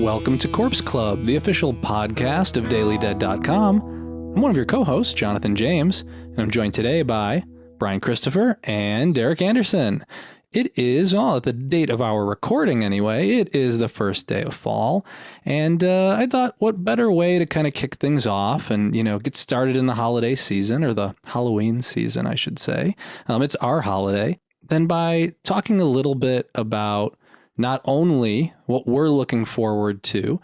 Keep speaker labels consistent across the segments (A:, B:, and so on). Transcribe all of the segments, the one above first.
A: Welcome to Corpse Club, the official podcast of DailyDead.com. I'm one of your co-hosts, Jonathan James, and I'm joined today by Bryan Christopher and Derek Anderson. It is, well, at the date of our recording anyway, it is the first day of fall, and I thought what better way to kind of kick things off and, get started in the holiday season, or the Halloween season, I should say. It's our holiday, than by talking a little bit about not only what we're looking forward to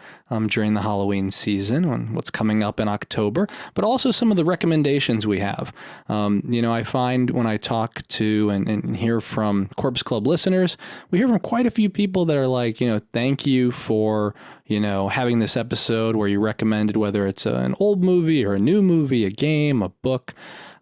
A: during the Halloween season, and what's coming up in October, but also some of the recommendations we have. I find when I talk to and hear from Corpse Club listeners, we hear from quite a few people that are like, thank you for, having this episode where you recommended whether it's an old movie or a new movie, a game, a book.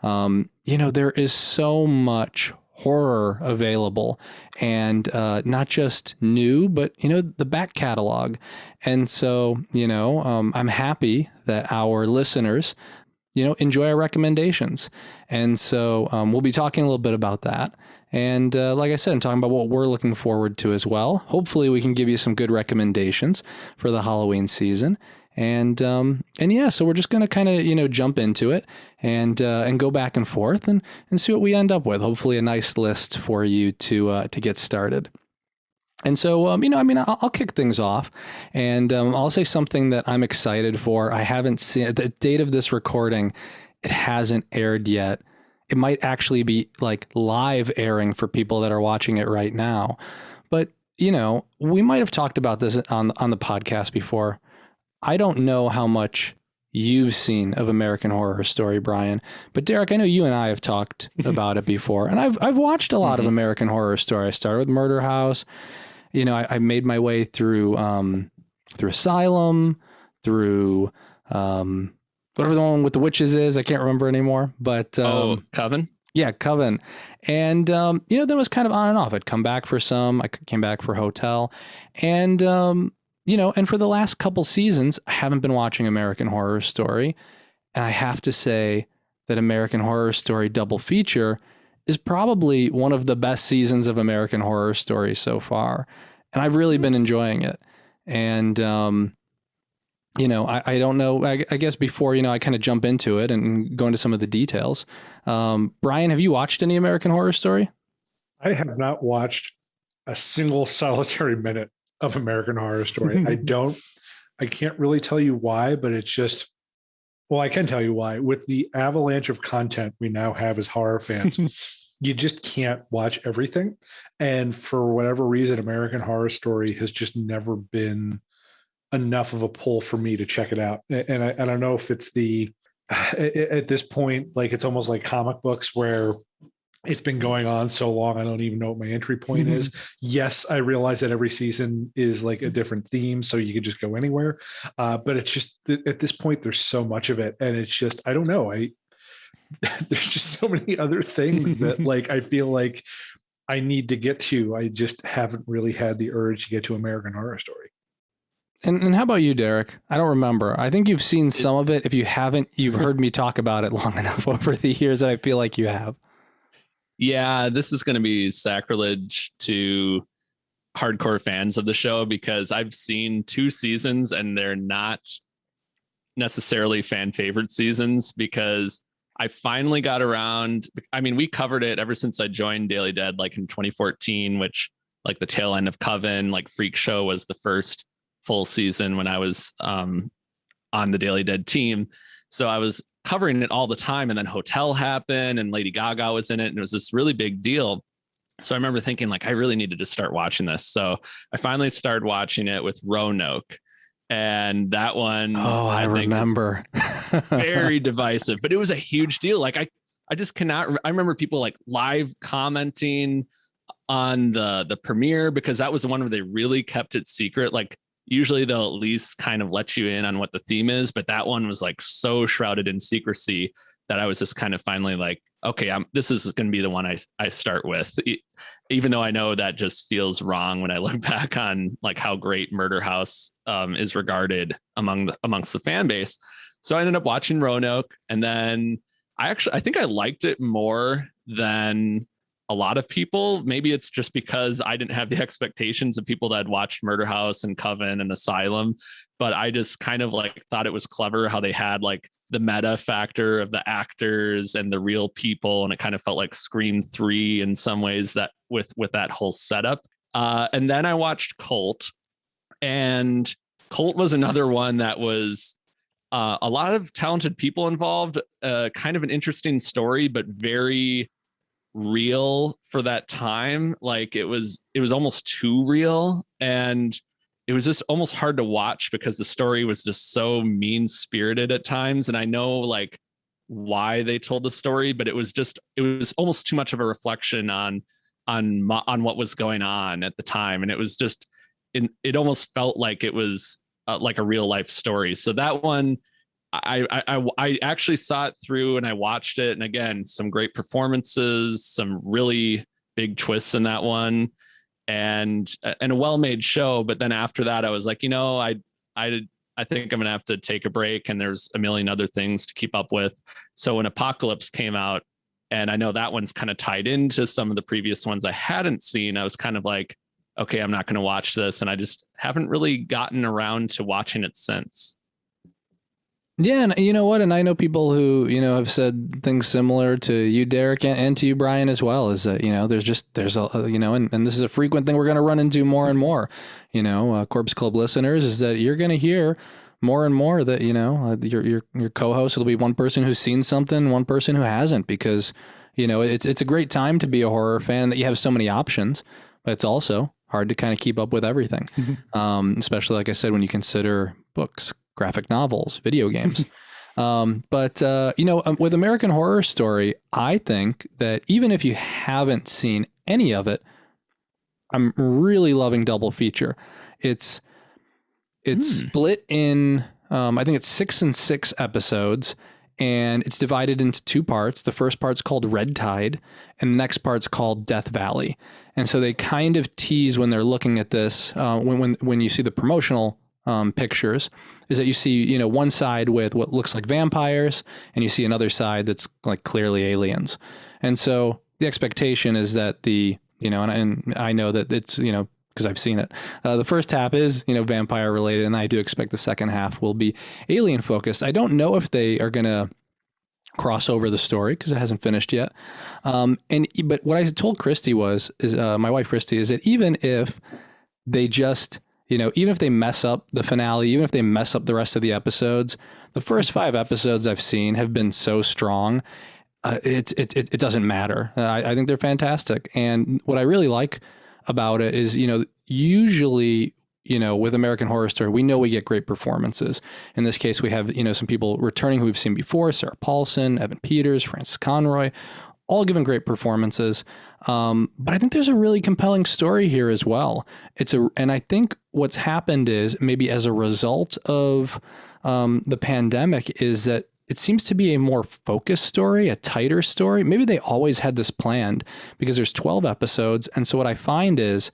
A: There is so much horror available, and not just new, but the back catalog. And so I'm happy that our listeners enjoy our recommendations, and so we'll be talking a little bit about that, and like I said, I'm talking about what we're looking forward to as well. Hopefully we can give you some good recommendations for the Halloween season. And yeah, so we're just going to kind of, jump into it and go back and forth and see what we end up with. Hopefully a nice list for you to get started. And so, I'll kick things off, and I'll say something that I'm excited for. I haven't seen at the date of this recording. It hasn't aired yet. It might actually be like live airing for people that are watching it right now. But, we might have talked about this on the podcast before. I don't know how much you've seen of American Horror Story, Bryan, but Derek, I know you and I have talked about it before, and I've watched a lot of American Horror Story. I started with Murder House. I made my way through Asylum, through whatever the one with the witches is. I can't remember anymore, but
B: Coven.
A: Yeah, Coven. And, then it was kind of on and off. I'd come back for some. I came back for Hotel. And, and for the last couple seasons, I haven't been watching American Horror Story. And I have to say that American Horror Story Double Feature is probably one of the best seasons of American Horror Story so far. And I've really been enjoying it. And, I don't know, I guess before, I kind of jump into it and go into some of the details. Bryan, have you watched any American Horror Story?
C: I have not watched a single solitary minute of American Horror Story. I can't really tell you why, but it's just, well, I can tell you why. With the avalanche of content we now have as horror fans, you just can't watch everything. And for whatever reason, American Horror Story has just never been enough of a pull for me to check it out. And I don't know if it's at this point, like it's almost like comic books where it's been going on so long, I don't even know what my entry point is. Yes, I realize that every season is like a different theme, so you could just go anywhere. But it's just, at this point, there's so much of it. And it's just, I don't know. There's just so many other things that like, I feel like I need to get to. I just haven't really had the urge to get to American Horror Story.
A: And how about you, Derek? I don't remember. I think you've seen some of it. If you haven't, you've heard me talk about it long enough over the years that I feel like you have.
B: Yeah, this is going to be sacrilege to hardcore fans of the show because I've seen 2 seasons and they're not necessarily fan favorite seasons because I finally got around. I mean, we covered it ever since I joined Daily Dead, like in 2014, which like the tail end of Coven, like Freak Show was the first full season when I was on the Daily Dead team. So I was covering it all the time, and then Hotel happened and Lady Gaga was in it, and it was this really big deal. So I remember thinking like I really needed to start watching this. So I finally started watching it with Roanoke, and that one
A: I remember
B: very divisive, but it was a huge deal. Like I just cannot. I remember people like live commenting on the premiere because that was the one where they really kept it secret. Like usually they'll at least kind of let you in on what the theme is, but that one was like so shrouded in secrecy that I was just kind of finally like, okay, this is going to be the one I start with, even though I know that just feels wrong when I look back on like how great Murder House is regarded amongst the fan base. So I ended up watching Roanoke, and then I think I liked it more than a lot of people. Maybe it's just because I didn't have the expectations of people that had watched Murder House and Coven and Asylum, but I just kind of like thought it was clever how they had like the meta factor of the actors and the real people, and it kind of felt like Scream 3 in some ways, that with that whole setup. And then I watched Cult, and Cult was another one that was a lot of talented people involved, kind of an interesting story, but very real for that time. Like it was almost too real, and it was just almost hard to watch because the story was just so mean-spirited at times. And I know like why they told the story, but it was almost too much of a reflection on what was going on at the time. And it was just, it almost felt like it was like a real life story. So that one, I actually saw it through and I watched it. And again, some great performances, some really big twists in that one, and a well-made show. But then after that, I was like, I think I'm going to have to take a break, and there's a million other things to keep up with. So when Apocalypse came out, and I know that one's kind of tied into some of the previous ones I hadn't seen, I was kind of like, okay, I'm not going to watch this. And I just haven't really gotten around to watching it since.
A: Yeah, and you know what? And I know people who, have said things similar to you, Derek, and to you, Brian, as well. Is that, there's a, and this is a frequent thing we're going to run into more and more, Corpse Club listeners, is that you're going to hear more and more that, your co-host will be one person who's seen something, one person who hasn't, because, it's a great time to be a horror fan, and that you have so many options, but it's also hard to kind of keep up with everything. Especially, like I said, when you consider books, graphic novels, video games. But with American Horror Story, I think that even if you haven't seen any of it, I'm really loving Double Feature. It's split in, I think it's 6 and 6 episodes, and it's divided into 2 parts. The first part's called Red Tide, and the next part's called Death Valley. And so they kind of tease when they're looking at this, when you see the promotional pictures, is that you see, one side with what looks like vampires, and you see another side that's like clearly aliens. And so the expectation is that and I know that it's, because I've seen it, the first half is, vampire related, and I do expect the second half will be alien focused. I don't know if they are going to cross over the story because it hasn't finished yet. But what I told Christy is my wife Christy, is that even if they just, even if they mess up the finale, even if they mess up the rest of the episodes, the first 5 episodes I've seen have been so strong. It doesn't matter. I think they're fantastic. And what I really like about it is, usually, with American Horror Story, we know we get great performances. In this case, we have, some people returning who we've seen before: Sarah Paulson, Evan Peters, Francis Conroy, all given great performances. But I think there's a really compelling story here as well. And I think what's happened is, maybe as a result of the pandemic, is that it seems to be a more focused story, a tighter story. Maybe they always had this planned because there's 12 episodes. And so what I find is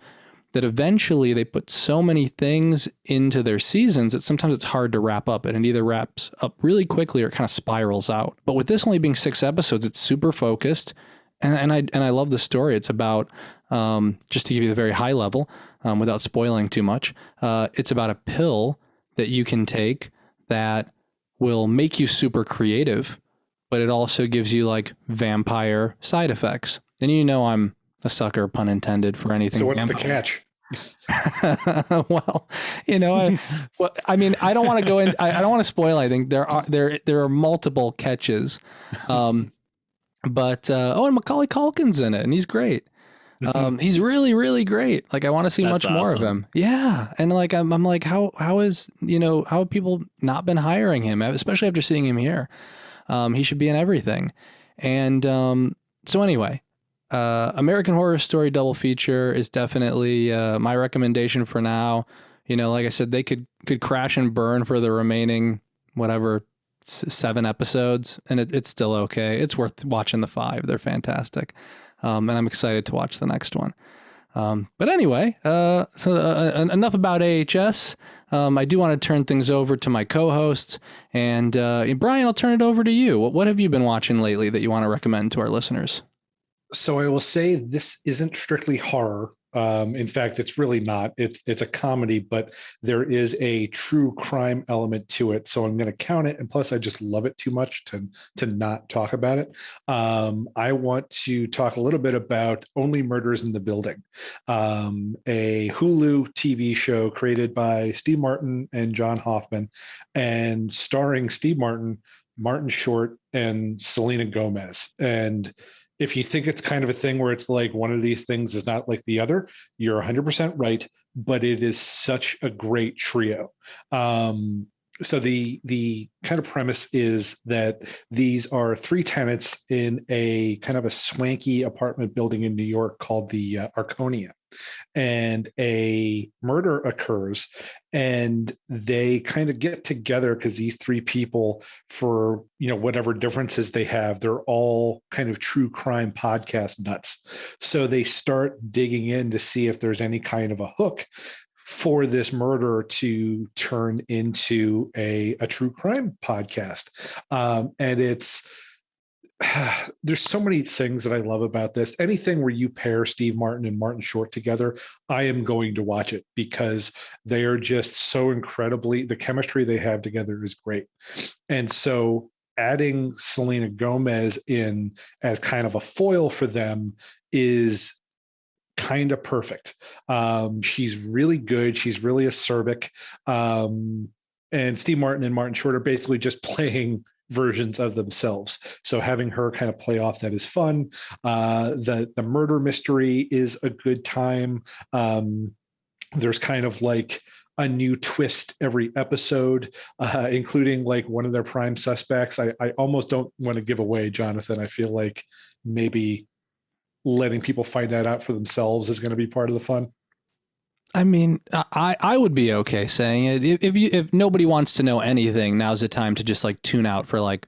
A: that eventually they put so many things into their seasons that sometimes it's hard to wrap up, and it either wraps up really quickly or it kind of spirals out. But with this only being 6 episodes, it's super focused. And I love the story. It's about, just to give you the very high level, without spoiling too much, it's about a pill that you can take that will make you super creative, but it also gives you like vampire side effects. And I'm a sucker, pun intended, for anything.
C: So what's
A: vampire.
C: The catch?
A: Well, I don't want to go in. I don't want to spoil. I think there are multiple catches, and Macaulay Culkin's in it, and he's great. He's really, really great. Like, I want to see much more of him. Yeah. And like, I'm like, how have people not been hiring him, especially after seeing him here? He should be in everything. And so anyway, American Horror Story Double Feature is definitely my recommendation for now. Like I said, they could crash and burn for the remaining, 7 episodes, and it's still okay. It's worth watching the 5. They're fantastic. And I'm excited to watch the next one. But anyway, enough about AHS. I do want to turn things over to my co-hosts. And Brian, I'll turn it over to you. What have you been watching lately that you want to recommend to our listeners?
C: So I will say this isn't strictly horror. In fact, it's really not. It's a comedy, but there is a true crime element to it. So I'm going to count it. And plus, I just love it too much to not talk about it. I want to talk a little bit about Only Murders in the Building, a Hulu TV show created by Steve Martin and John Hoffman, and starring Steve Martin, Martin Short, and Selena Gomez. And if you think it's kind of a thing where it's like one of these things is not like the other, you're 100% right, but it is such a great trio. So the kind of premise is that these are three tenants in a kind of a swanky apartment building in New York called the Arconia, and a murder occurs, and they kind of get together because these three people, for whatever differences they have, they're all kind of true crime podcast nuts. So they start digging in to see if there's any kind of a hook for this murder to turn into a true crime podcast. And it's there's so many things that I love about this. Anything where you pair Steve Martin and Martin Short together, I am going to watch it, because they are just so incredibly, the chemistry they have together is great. And so adding Selena Gomez in as kind of a foil for them is kind of perfect. She's really good. She's really acerbic. And Steve Martin and Martin Short are basically just playing versions of themselves. So having her kind of play off that is fun. The murder mystery is a good time. There's kind of like a new twist every episode, including like one of their prime suspects. I almost don't want to give away, Jonathan. I feel like maybe letting people find that out for themselves is going to be part of the fun.
A: I mean, I would be okay saying it. If nobody wants to know anything, now's the time to just like tune out for like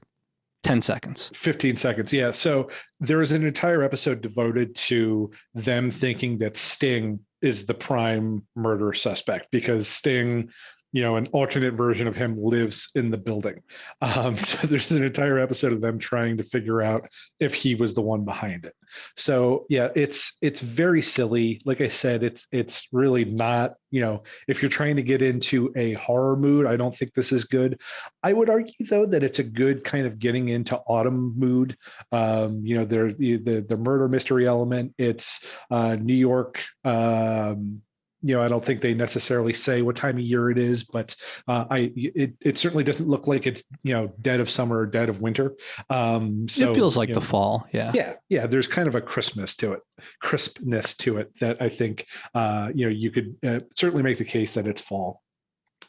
A: 10 seconds.
C: 15 seconds. Yeah. So there is an entire episode devoted to them thinking that Sting is the prime murder suspect, because Sting, an alternate version of him lives in the building. So there's an entire episode of them trying to figure out if he was the one behind it. So yeah, it's very silly. Like I said, it's really not, if you're trying to get into a horror mood, I don't think this is good. I would argue though that it's a good kind of getting into autumn mood. There's the murder mystery element. It's New York. I don't think they necessarily say what time of year it is, but it certainly doesn't look like it's dead of summer or dead of winter. So
A: it feels like the fall.
C: Yeah. There's kind of a crispness to it that I think you could certainly make the case that it's fall.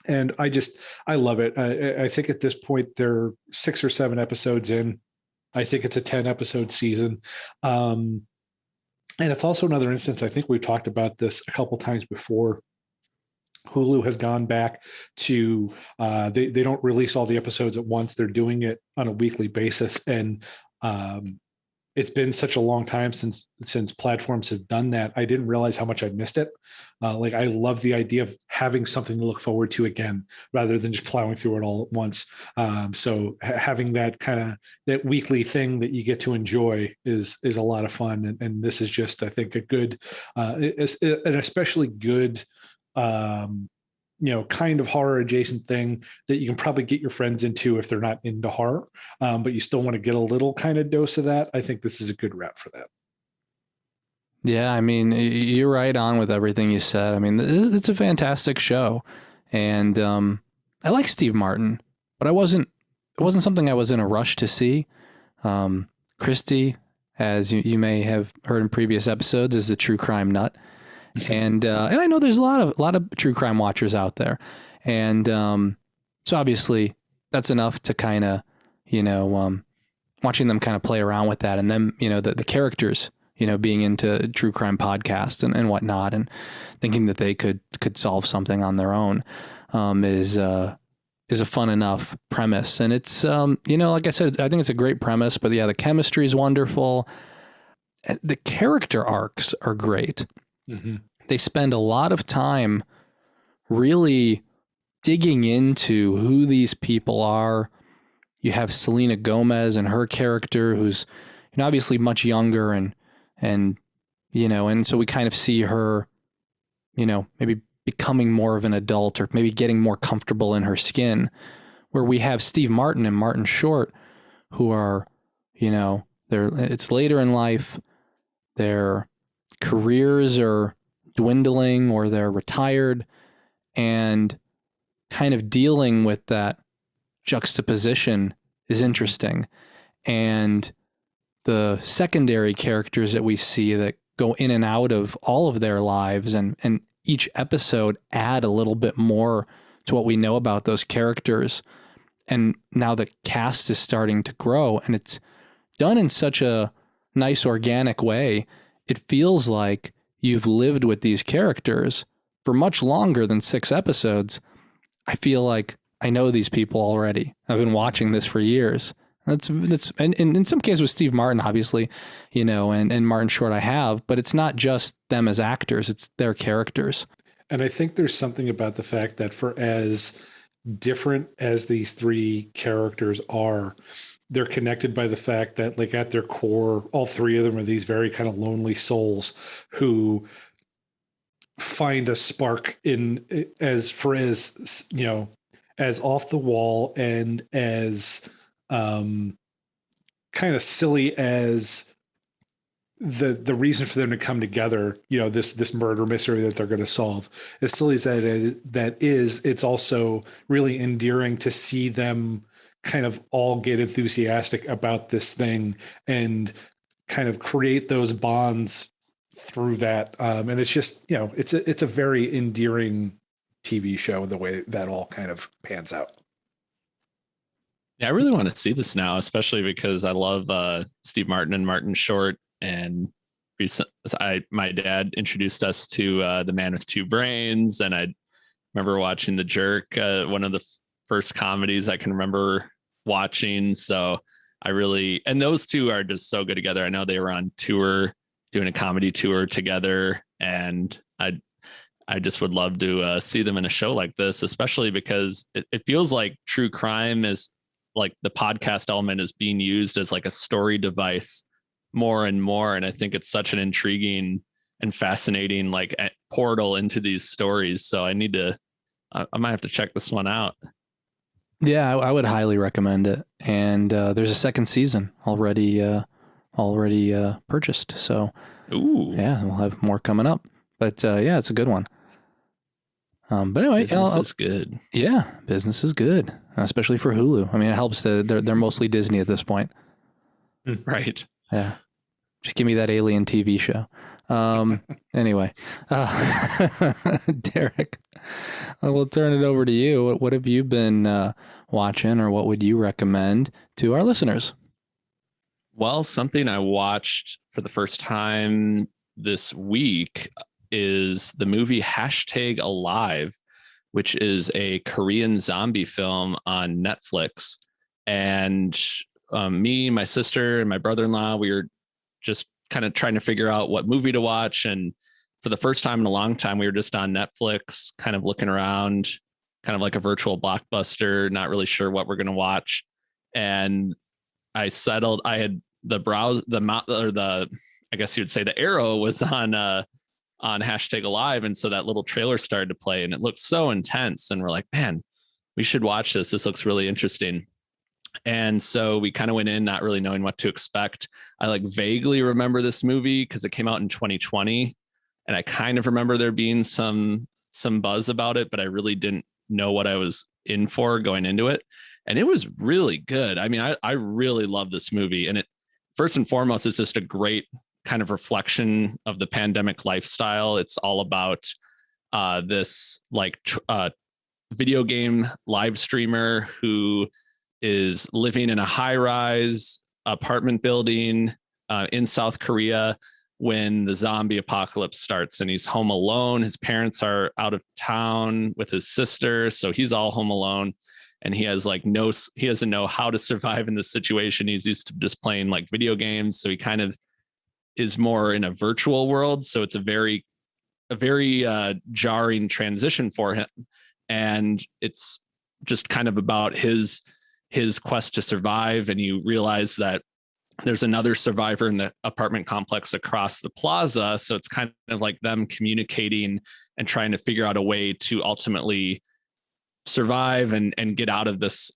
C: And I love it. I think at this point they're 6 or 7 episodes in. I think it's a 10 episode season. And it's also another instance, I think we've talked about this a couple times before. Hulu has gone back to, they don't release all the episodes at once. They're doing it on a weekly basis. And it's been such a long time since platforms have done that. I didn't realize how much I missed it. Like I love the idea of having something to look forward to again, rather than just plowing through it all at once. So having that kind of that weekly thing that you get to enjoy is a lot of fun. And this is just, I think, a good, an especially good, kind of horror adjacent thing that you can probably get your friends into if they're not into horror, but you still want to get a little kind of dose of that. I think this is a good route for that.
A: Yeah, I mean, you're right on with everything you said. I mean, it's a fantastic show, and I like Steve Martin, but it wasn't something I was in a rush to see. Christy, as you may have heard in previous episodes, is the true crime nut. And I know there's a lot of true crime watchers out there. And so obviously that's enough to kind of, watching them kind of play around with that. And then, the characters, being into true crime podcasts and whatnot, and thinking that they could solve something on their own is a fun enough premise. And it's, like I said, I think it's a great premise. But yeah, the chemistry is wonderful. The character arcs are great. Mm-hmm. They spend a lot of time really digging into who these people are. You have Selena Gomez and her character, who's obviously much younger and and, and so we kind of see her, maybe becoming more of an adult, or maybe getting more comfortable in her skin, where we have Steve Martin and Martin Short, who are, it's later in life, their careers are dwindling or they're retired, and kind of dealing with that juxtaposition is interesting. And the secondary characters that we see that go in and out of all of their lives, and each episode add a little bit more to what we know about those characters. And now the cast is starting to grow, and it's done in such a nice, organic way. It feels like you've lived with these characters for much longer than 6 episodes. I feel like I know these people already. I've been watching this for years. And in some cases with Steve Martin, obviously, and Martin Short I have, but it's not just them as actors, it's their characters.
C: And I think there's something about the fact that for as different as these 3 characters are, they're connected by the fact that, like, at their core, all 3 of them are these very kind of lonely souls who find a spark as off the wall and as kind of silly as the reason for them to come together, this murder mystery that they're going to solve. As silly as that is, it's also really endearing to see them kind of all get enthusiastic about this thing and kind of create those bonds through that. And it's just, it's a very endearing TV show, the way that all kind of pans out.
B: Yeah, I really want to see this now, especially because I love Steve Martin and Martin Short. And my dad introduced us to The Man with Two Brains, and I remember watching The Jerk, one of the first comedies I can remember watching. So and those 2 are just so good together. I know they were on tour doing a comedy tour together, and I just would love to see them in a show like this, especially because it feels like true crime is, like, the podcast element is being used as like a story device more and more. And I think it's such an intriguing and fascinating, like, portal into these stories. So I might have to check this one out.
A: Yeah, I would highly recommend it. And there's a 2nd season already purchased. So,
B: ooh,
A: yeah, we'll have more coming up. But yeah, it's a good one. But anyway,
B: business is good.
A: Yeah, business is good, especially for Hulu. I mean, it helps that they're mostly Disney at this point.
B: Right.
A: Yeah. Just give me that Alien TV show. Anyway, Derek, we'll turn it over to you. What have you been watching, or what would you recommend to our listeners?
B: Well, something I watched for the first time this week is the movie #Alive, which is a Korean zombie film on Netflix. And me, my sister, and my brother-in-law, we were just kind of trying to figure out what movie to watch. And for the first time in a long time, we were just on Netflix, kind of looking around, kind of like a virtual blockbuster, not really sure what we're going to watch. And I had I guess you would say the arrow was on #Alive. And so that little trailer started to play, and it looked so intense. And we're like, man, we should watch this. This looks really interesting. And so we kind of went in not really knowing what to expect. I vaguely remember this movie because it came out in 2020, and I kind of remember there being some buzz about it, but I really didn't know what I was in for going into it. And it was really good. I mean, I really love this movie. And it, first and foremost, is just a great kind of reflection of the pandemic lifestyle. It's all about this video game live streamer who is living in a high-rise apartment building in South Korea when the zombie apocalypse starts, and he's home alone. His parents are out of town with his sister, so he's all home alone, and he doesn't know how to survive in this situation. He's used to just playing video games, so he kind of is more in a virtual world. So it's a very jarring transition for him, and it's just kind of about his quest to survive. And you realize that there's another survivor in the apartment complex across the plaza. So it's kind of like them communicating and trying to figure out a way to ultimately survive and get out of this,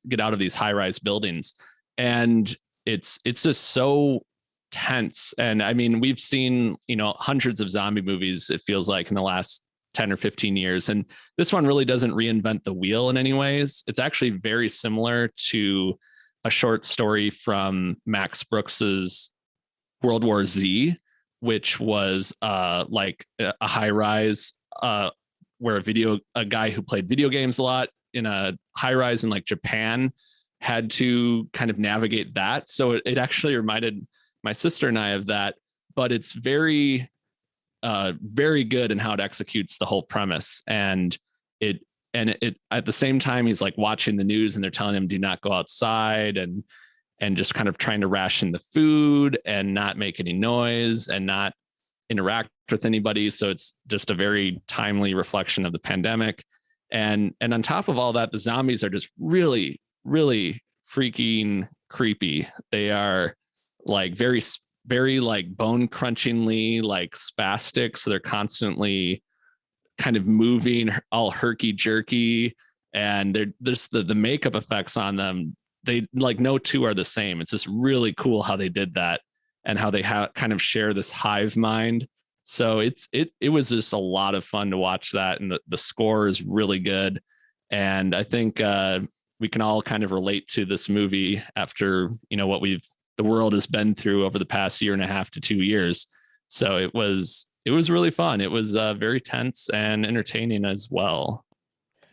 B: get out of these high-rise buildings. And it's just so tense. And I mean, we've seen, hundreds of zombie movies, it feels like, in the last 10 or 15 years. And this one really doesn't reinvent the wheel in any ways. It's actually very similar to a short story from Max Brooks's World War Z, which was like a high rise where a guy who played video games a lot in a high rise in like Japan had to kind of navigate that. So it actually reminded my sister and I of that, but it's very, very good in how it executes the whole premise. And it at the same time, he's like watching the news and they're telling him do not go outside, and just kind of trying to ration the food and not make any noise and not interact with anybody. So it's just a very timely reflection of the pandemic. And on top of all that, the zombies are just really, really freaking creepy. They are like very, very like bone crunchingly like spastic. So they're constantly kind of moving all herky jerky, and there's the makeup effects on them. They like no two are the same. It's just really cool how they did that and how they kind of share this hive mind. So it was just a lot of fun to watch that. And the score is really good. And I think we can all kind of relate to this movie after, what the world has been through over the past 1.5 to 2 years. So it was really fun. It was very tense and entertaining as well.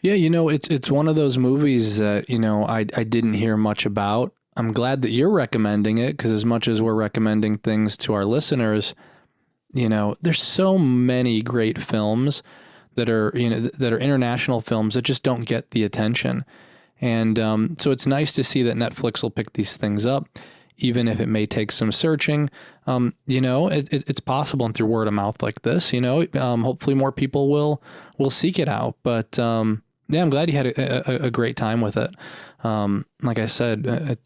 A: Yeah, it's one of those movies that, I didn't hear much about. I'm glad that you're recommending it, because as much as we're recommending things to our listeners, there's so many great films that are, that are international films that just don't get the attention. And so it's nice to see that Netflix will pick these things up, even if it may take some searching. It's possible, and through word of mouth like this, hopefully more people will seek it out. But yeah, I'm glad you had a great time with it. Like I said,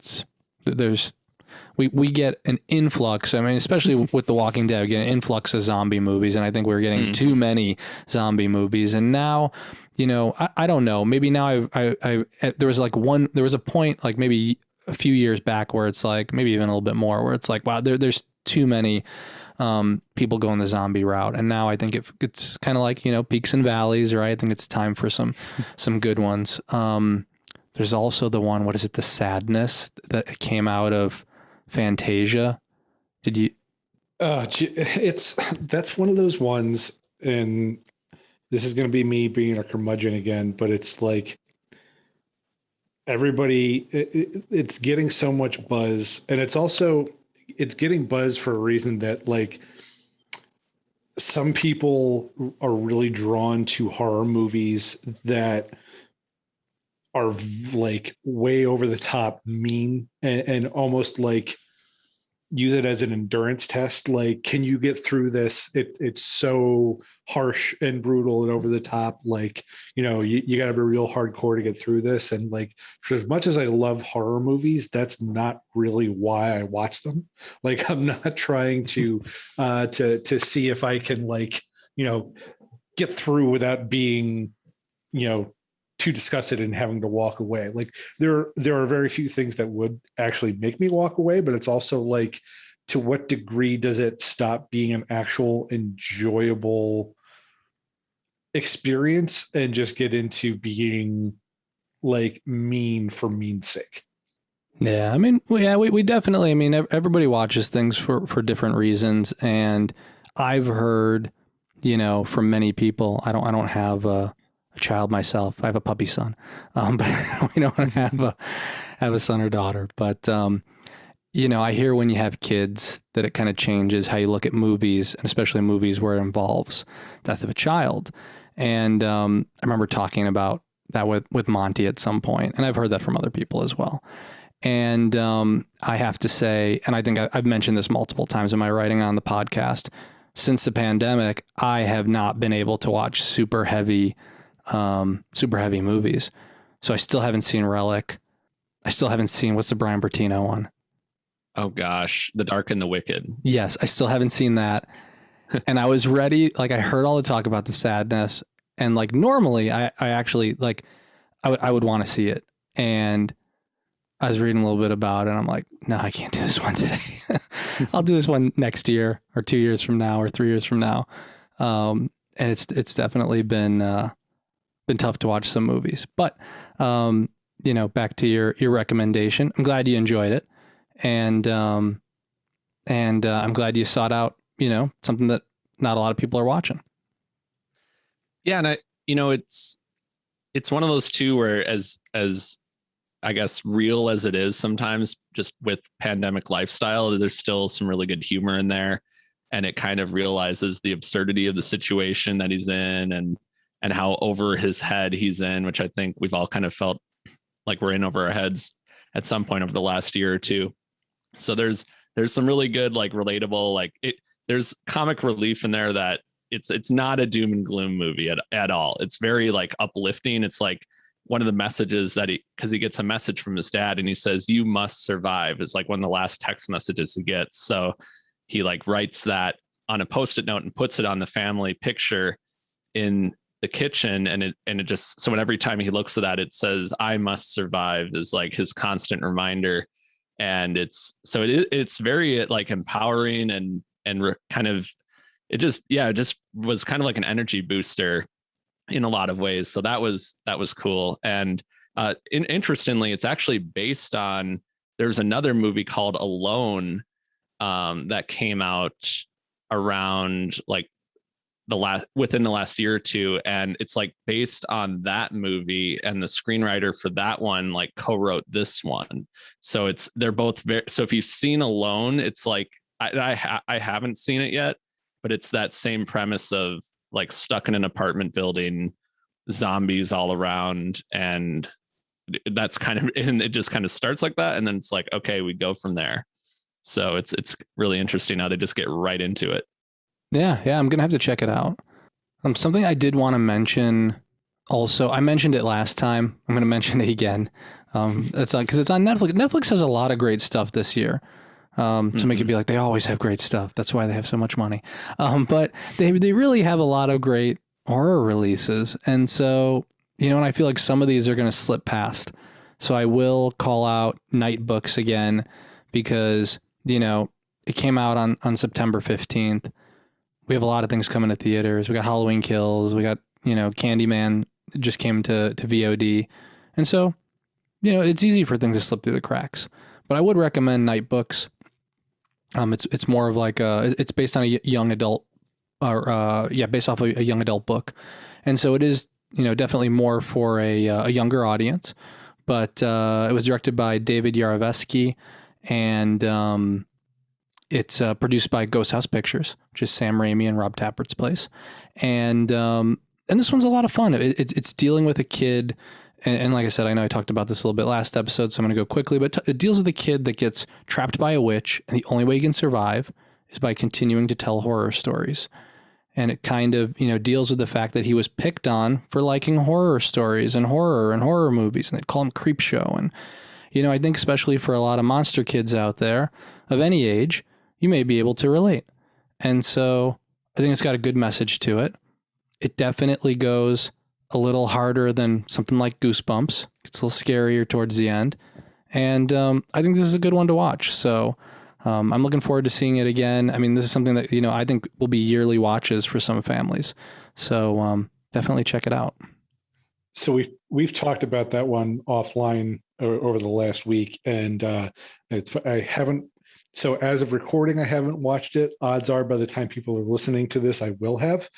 A: we get an influx. I mean, especially with The Walking Dead, we get an influx of zombie movies, and I think we're getting too many zombie movies. And now, I don't know. Maybe now there was a point like maybe a few years back where it's like, maybe even a little bit more, where it's like, wow, there's too many people going the zombie route. And now I think it's kind of like, peaks and valleys, right? I think it's time for some good ones. There's also the one, what is it? The Sadness that came out of Fantasia. Did you?
C: That's one of those ones, and this is going to be me being a curmudgeon again, but it's like, everybody, it's getting so much buzz, and it's getting buzz for a reason that, like, some people are really drawn to horror movies that are like way over the top mean, and almost like use it as an endurance test. Like, can you get through this? It's so harsh and brutal and over the top. Like, you got to be real hardcore to get through this. And like, for as much as I love horror movies, that's not really why I watch them. Like, I'm not trying to see if I can, like, get through without being, too disgusted and having to walk away. Like, there are very few things that would actually make me walk away, but it's also like, to what degree does it stop being an actual enjoyable experience and just get into being like mean for mean's sake?
A: Yeah, I mean, we definitely, I mean, everybody watches things for different reasons. And I've heard, from many people, I don't have a child myself. I have a puppy son, but we don't have a son or daughter. But, I hear when you have kids that it kind of changes how you look at movies, and especially movies where it involves death of a child. And I remember talking about that with Monty at some point, and I've heard that from other people as well. And I have to say, and I think I've mentioned this multiple times in my writing on the podcast, since the pandemic, I have not been able to watch super heavy movies. So I still haven't seen Relic. I still haven't seen, what's the Brian Bertino one?
B: Oh gosh, The Dark and the Wicked.
A: Yes, I still haven't seen that. And I was ready, like I heard all the talk about the sadness, and like normally I actually like I would want to see it. And I was reading a little bit about it and I'm like, no, I can't do this one today. I'll do this one next year or 2 years from now or 3 years from now. And it's definitely been tough to watch some movies, but you know, back to your recommendation. I'm glad you enjoyed it. And I'm glad you sought out, you know, something that not a lot of people are watching.
B: Yeah. And it's one of those two where as I guess real as it is sometimes just with pandemic lifestyle, there's still some really good humor in there. And it kind of realizes the absurdity of the situation that he's in and how over his head he's in, which I think we've all kind of felt like we're in over our heads at some point over the last year or two. So there's some really good, like relatable, like there's comic relief in there that it's not a doom and gloom movie at all. It's very like uplifting. It's like one of the messages that because he gets a message from his dad and he says, "You must survive," is like one of the last text messages he gets. So he like writes that on a Post-it note and puts it on the family picture in the kitchen. And it just, so when every time he looks at that, it says, "I must survive," is like his constant reminder. And it's very like empowering and kind of, it just was kind of like an energy booster in a lot of ways. So that was cool. And interestingly, it's actually based on, there's another movie called Alone that came out around like within the last year or two, and it's like based on that movie, and the screenwriter for that one like co-wrote this one. So they're both very, so if you've seen Alone, it's like I haven't seen it yet, but it's that same premise of like stuck in an apartment building, zombies all around, and that's kind of, and it just kind of starts like that, and then it's like, okay, we go from there. So it's really interesting how they just get right into it.
A: Yeah, I'm gonna have to check it out. Something I did want to mention. Also, I mentioned it last time. I'm gonna mention it again. It's on because it's on Netflix. Netflix has a lot of great stuff this year. To make it be like they always have great stuff. That's why they have so much money. But they really have a lot of great horror releases, and so you know, and I feel like some of these are gonna slip past. So I will call out Nightbooks again because you know it came out on September 15th. We have a lot of things coming to theaters. We got Halloween Kills. We got, you know, Candyman just came to VOD. And so, you know, it's easy for things to slip through the cracks. But I would recommend Nightbooks. It's more of like it's based on a young adult, or based off a young adult book. And so it is, you know, definitely more for a younger audience. But it was directed by David Yarovesky, and it's produced by Ghost House Pictures, which is Sam Raimi and Rob Tappert's place. And this one's a lot of fun. It's dealing with a kid. And like I said, I know I talked about this a little bit last episode, so I'm going to go quickly. But it deals with a kid that gets trapped by a witch. And the only way he can survive is by continuing to tell horror stories. And it kind of, you know, deals with the fact that he was picked on for liking horror stories and horror movies. And they'd call him Creepshow. And, you know, I think especially for a lot of monster kids out there of any age, you may be able to relate. And so I think it's got a good message to it. It definitely goes a little harder than something like Goosebumps. It's a little scarier towards the end. And I think this is a good one to watch. So I'm looking forward to seeing it again. I mean, this is something that, you know, I think will be yearly watches for some families. So definitely check it out.
C: So we've talked about that one offline over the last week, and I haven't. So as of recording, I haven't watched it. Odds are by the time people are listening to this, I will have,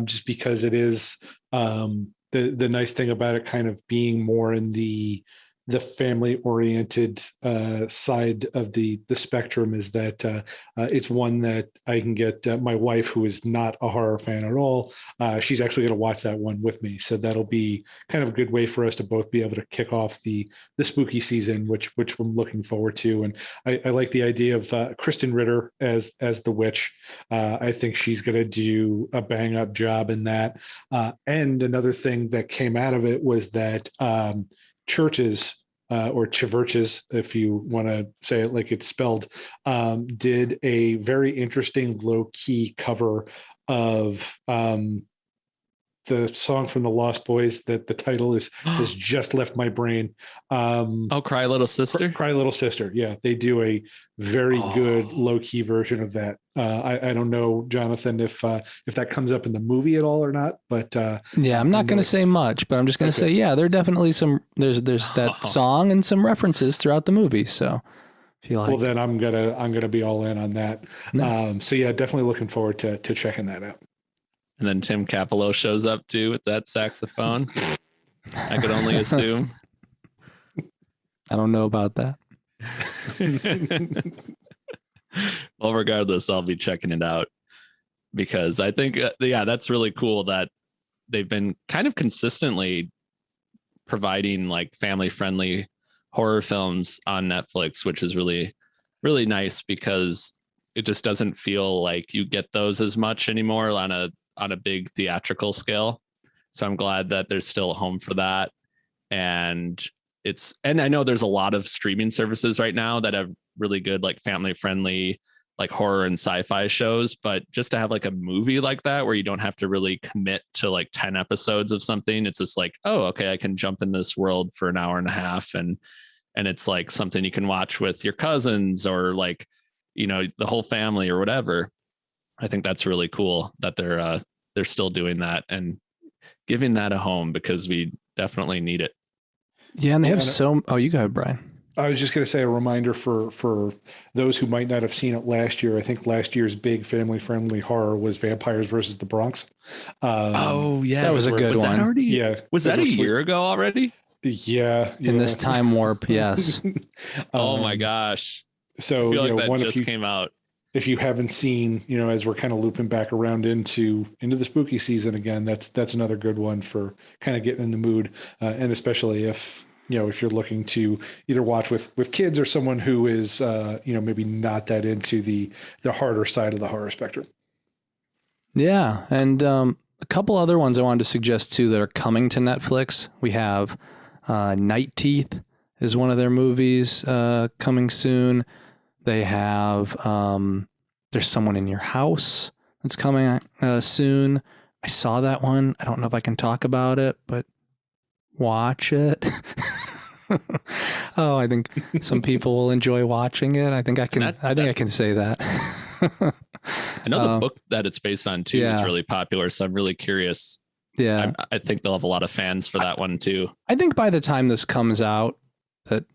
C: just because it is the nice thing about it kind of being more in the family-oriented side of the spectrum is that it's one that I can get my wife, who is not a horror fan at all. She's actually going to watch that one with me, so that'll be kind of a good way for us to both be able to kick off the spooky season, which I'm looking forward to. And I like the idea of Kristen Ritter as the witch. I think she's going to do a bang-up job in that. And another thing that came out of it was that churches or Chiverches, if you want to say it like it's spelled, did a very interesting low-key cover of the song from the Lost Boys that the title has just left my brain.
B: Oh, Cry Little Sister.
C: Cry Little Sister. Yeah, they do a very good low key version of that. I don't know, Jonathan, if that comes up in the movie at all or not, but
A: yeah, I'm not going to say much, but I'm just going to say, yeah, there are definitely there's that song and some references throughout the movie. So if you like,
C: well, then I'm gonna be all in on that. No. So yeah, definitely looking forward to checking that out.
B: And then Tim Capello shows up too with that saxophone. I could only assume.
A: I don't know about that.
B: Well, regardless, I'll be checking it out because I think, that's really cool that they've been kind of consistently providing like family-friendly horror films on Netflix, which is really, really nice because it just doesn't feel like you get those as much anymore on a big theatrical scale. So I'm glad that there's still a home for that. And I know there's a lot of streaming services right now that have really good, like family friendly, like horror and sci-fi shows, but just to have like a movie like that, where you don't have to really commit to like 10 episodes of something. It's just like, oh, okay, I can jump in this world for an hour and a half. And it's like something you can watch with your cousins or like, the whole family or whatever. I think that's really cool that they're still doing that and giving that a home because we definitely need it.
A: Yeah, and they have you go ahead, Brian.
C: I was just going to say a reminder for those who might not have seen it last year. I think last year's big family-friendly horror was Vampires versus the Bronx.
B: Yeah,
A: that was a good one.
B: Was that a year ago already?
C: Yeah.
A: In this time warp, yes.
B: Oh my gosh.
C: So
B: I feel like that just came out.
C: If you haven't seen, as we're kind of looping back around into the spooky season again, that's another good one for kind of getting in the mood, and especially if if you're looking to either watch with kids or someone who is maybe not that into the harder side of the horror spectrum. Yeah,
A: and a couple other ones I wanted to suggest too that are coming to Netflix. We have Night Teeth is one of their movies coming soon. They have There's Someone in Your House that's coming soon. I saw that one. I don't know if I can talk about it, but watch it. I think some people will enjoy watching it. I think I can say that.
B: I know the book that it's based on too is really popular, so I'm really curious.
A: Yeah,
B: I think they'll have a lot of fans for that one too. I
A: think by the time this comes out, that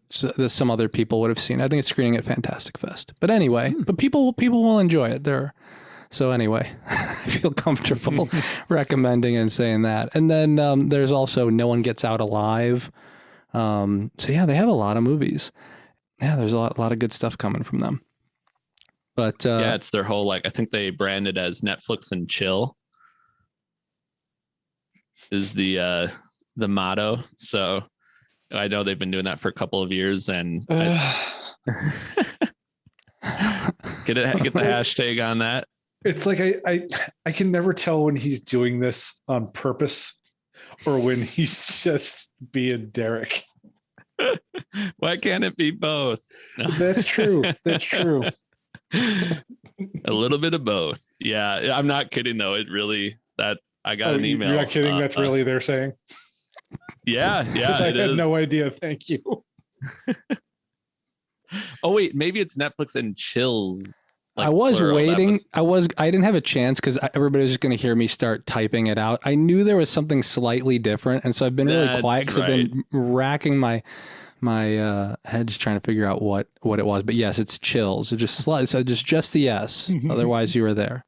A: some other people would have seen. I think it's screening at Fantastic Fest. But anyway, but people will enjoy it. So anyway, I feel comfortable recommending and saying that. And then there's also No One Gets Out Alive. So yeah, they have a lot of movies. Yeah, there's a lot of good stuff coming from them. But
B: it's their whole I think they brand it as Netflix and chill is the motto. So I know they've been doing that for a couple of years, and get the hashtag on that.
C: It's like I can never tell when he's doing this on purpose or when he's just being Derek.
B: Why can't it be both?
C: No. That's true. That's true.
B: A little bit of both. Yeah, I'm not kidding though. It really I got an email.
C: You're not kidding. That's really they're saying.
B: Yeah.
C: I had no idea. Thank you.
B: Oh wait, maybe it's Netflix and chills.
A: I was waiting. I didn't have a chance because everybody was just going to hear me start typing it out. I knew there was something slightly different, and so I've been really quiet because I've been racking my head just trying to figure out what it was. But yes, it's chills. It just the S. Otherwise, you were there.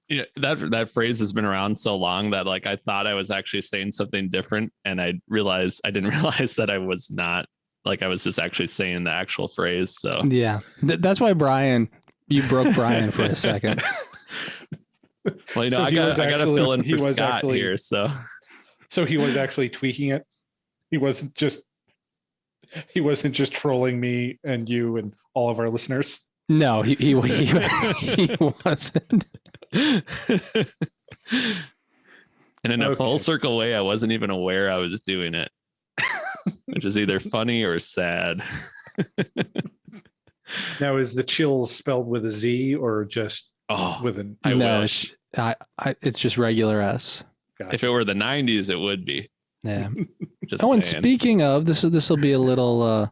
B: Yeah, that phrase has been around so long that I thought I was actually saying something different, and I didn't realize that I was not. I was just actually saying the actual phrase. So
A: yeah, that's why you broke Brian for a second.
B: Well, I got to fill in for Scott here. So
C: he was actually tweaking it. He wasn't just trolling me and you and all of our listeners.
A: No, he wasn't.
B: And in a full circle way, I wasn't even aware I was doing it. which is either funny or sad.
C: Now, is the chills spelled with a Z or just with an?
B: I
A: no,
B: wish.
A: it's just regular S.
C: Gotcha.
B: If it were the 90s, it would be.
A: Yeah.
B: Just
A: And
B: saying.
A: speaking of this will be a little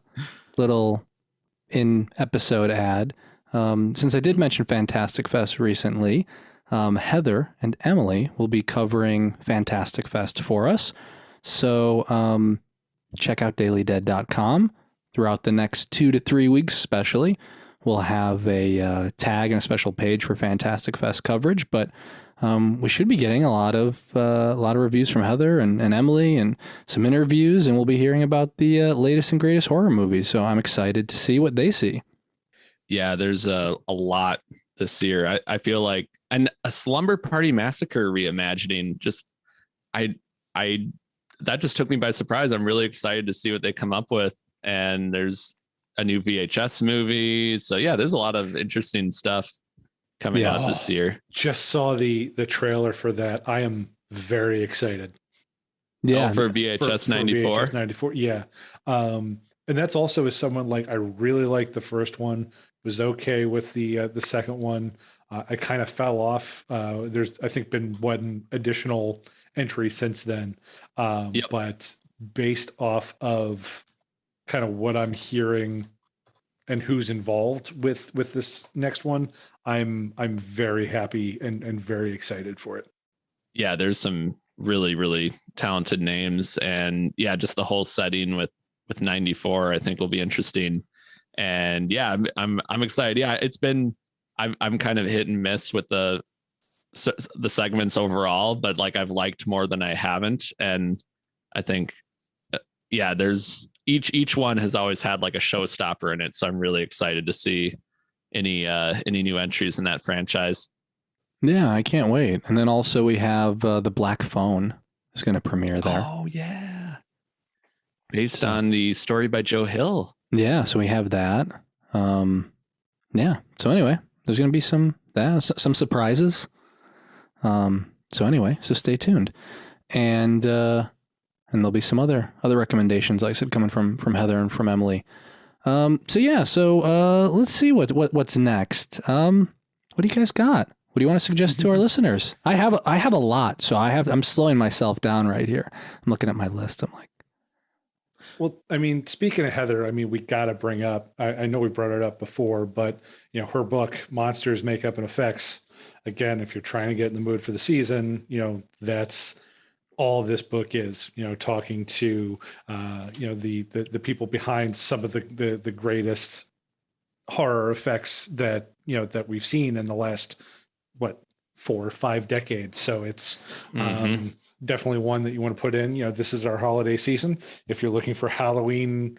A: in episode ad. Since I did mention Fantastic Fest recently, Heather and Emily will be covering Fantastic Fest for us. So check out dailydead.com throughout the next 2 to 3 weeks, especially. We'll have a tag and a special page for Fantastic Fest coverage, but we should be getting a lot of reviews from Heather and Emily and some interviews, and we'll be hearing about the latest and greatest horror movies. So I'm excited to see what they see.
B: Yeah, there's a lot this year. I feel like, and a Slumber Party Massacre reimagining, that just took me by surprise. I'm really excited to see what they come up with. And there's a new VHS movie. So yeah, there's a lot of interesting stuff coming out this year.
C: Just saw the trailer for that. I am very excited.
A: Yeah,
B: for VHS 94.
C: VHS 94, yeah. And that's also as someone like, I really liked the first one, was okay with the second one. I kind of fell off. There's, I think, been one additional entry since then. But based off of kind of what I'm hearing and who's involved with this next one, I'm very happy and very excited for it.
B: Yeah, there's some really, really talented names, and yeah, just the whole setting with 94, I think will be interesting. And yeah, I'm excited. Yeah, it's been, I'm kind of hit and miss with the segments overall, but like I've liked more than I haven't. And I think, yeah, there's each one has always had like a showstopper in it. So I'm really excited to see any new entries in that franchise.
A: Yeah, I can't wait. And then also we have the Black Phone is going to premiere there.
B: Oh yeah, based on the story by Joe Hill.
A: Yeah, so we have that. Yeah. So anyway, there's going to be some surprises. So anyway, so stay tuned, and there'll be some other recommendations, like I said, coming from Heather and from Emily. So let's see what's next. What do you guys got? What do you want to suggest to our listeners? I have a lot, so I'm slowing myself down right here. I'm looking at my list. I'm like,
C: well, I mean, speaking of Heather, I mean, we got to bring up, I know we brought it up before, but her book, Monsters, Makeup and Effects. Again, if you're trying to get in the mood for the season, that's all this book is, talking to, the people behind some of the greatest horror effects that we've seen in the last, 4 or 5 decades. So it's definitely one that you want to put in. This is our holiday season. If you're looking for Halloween,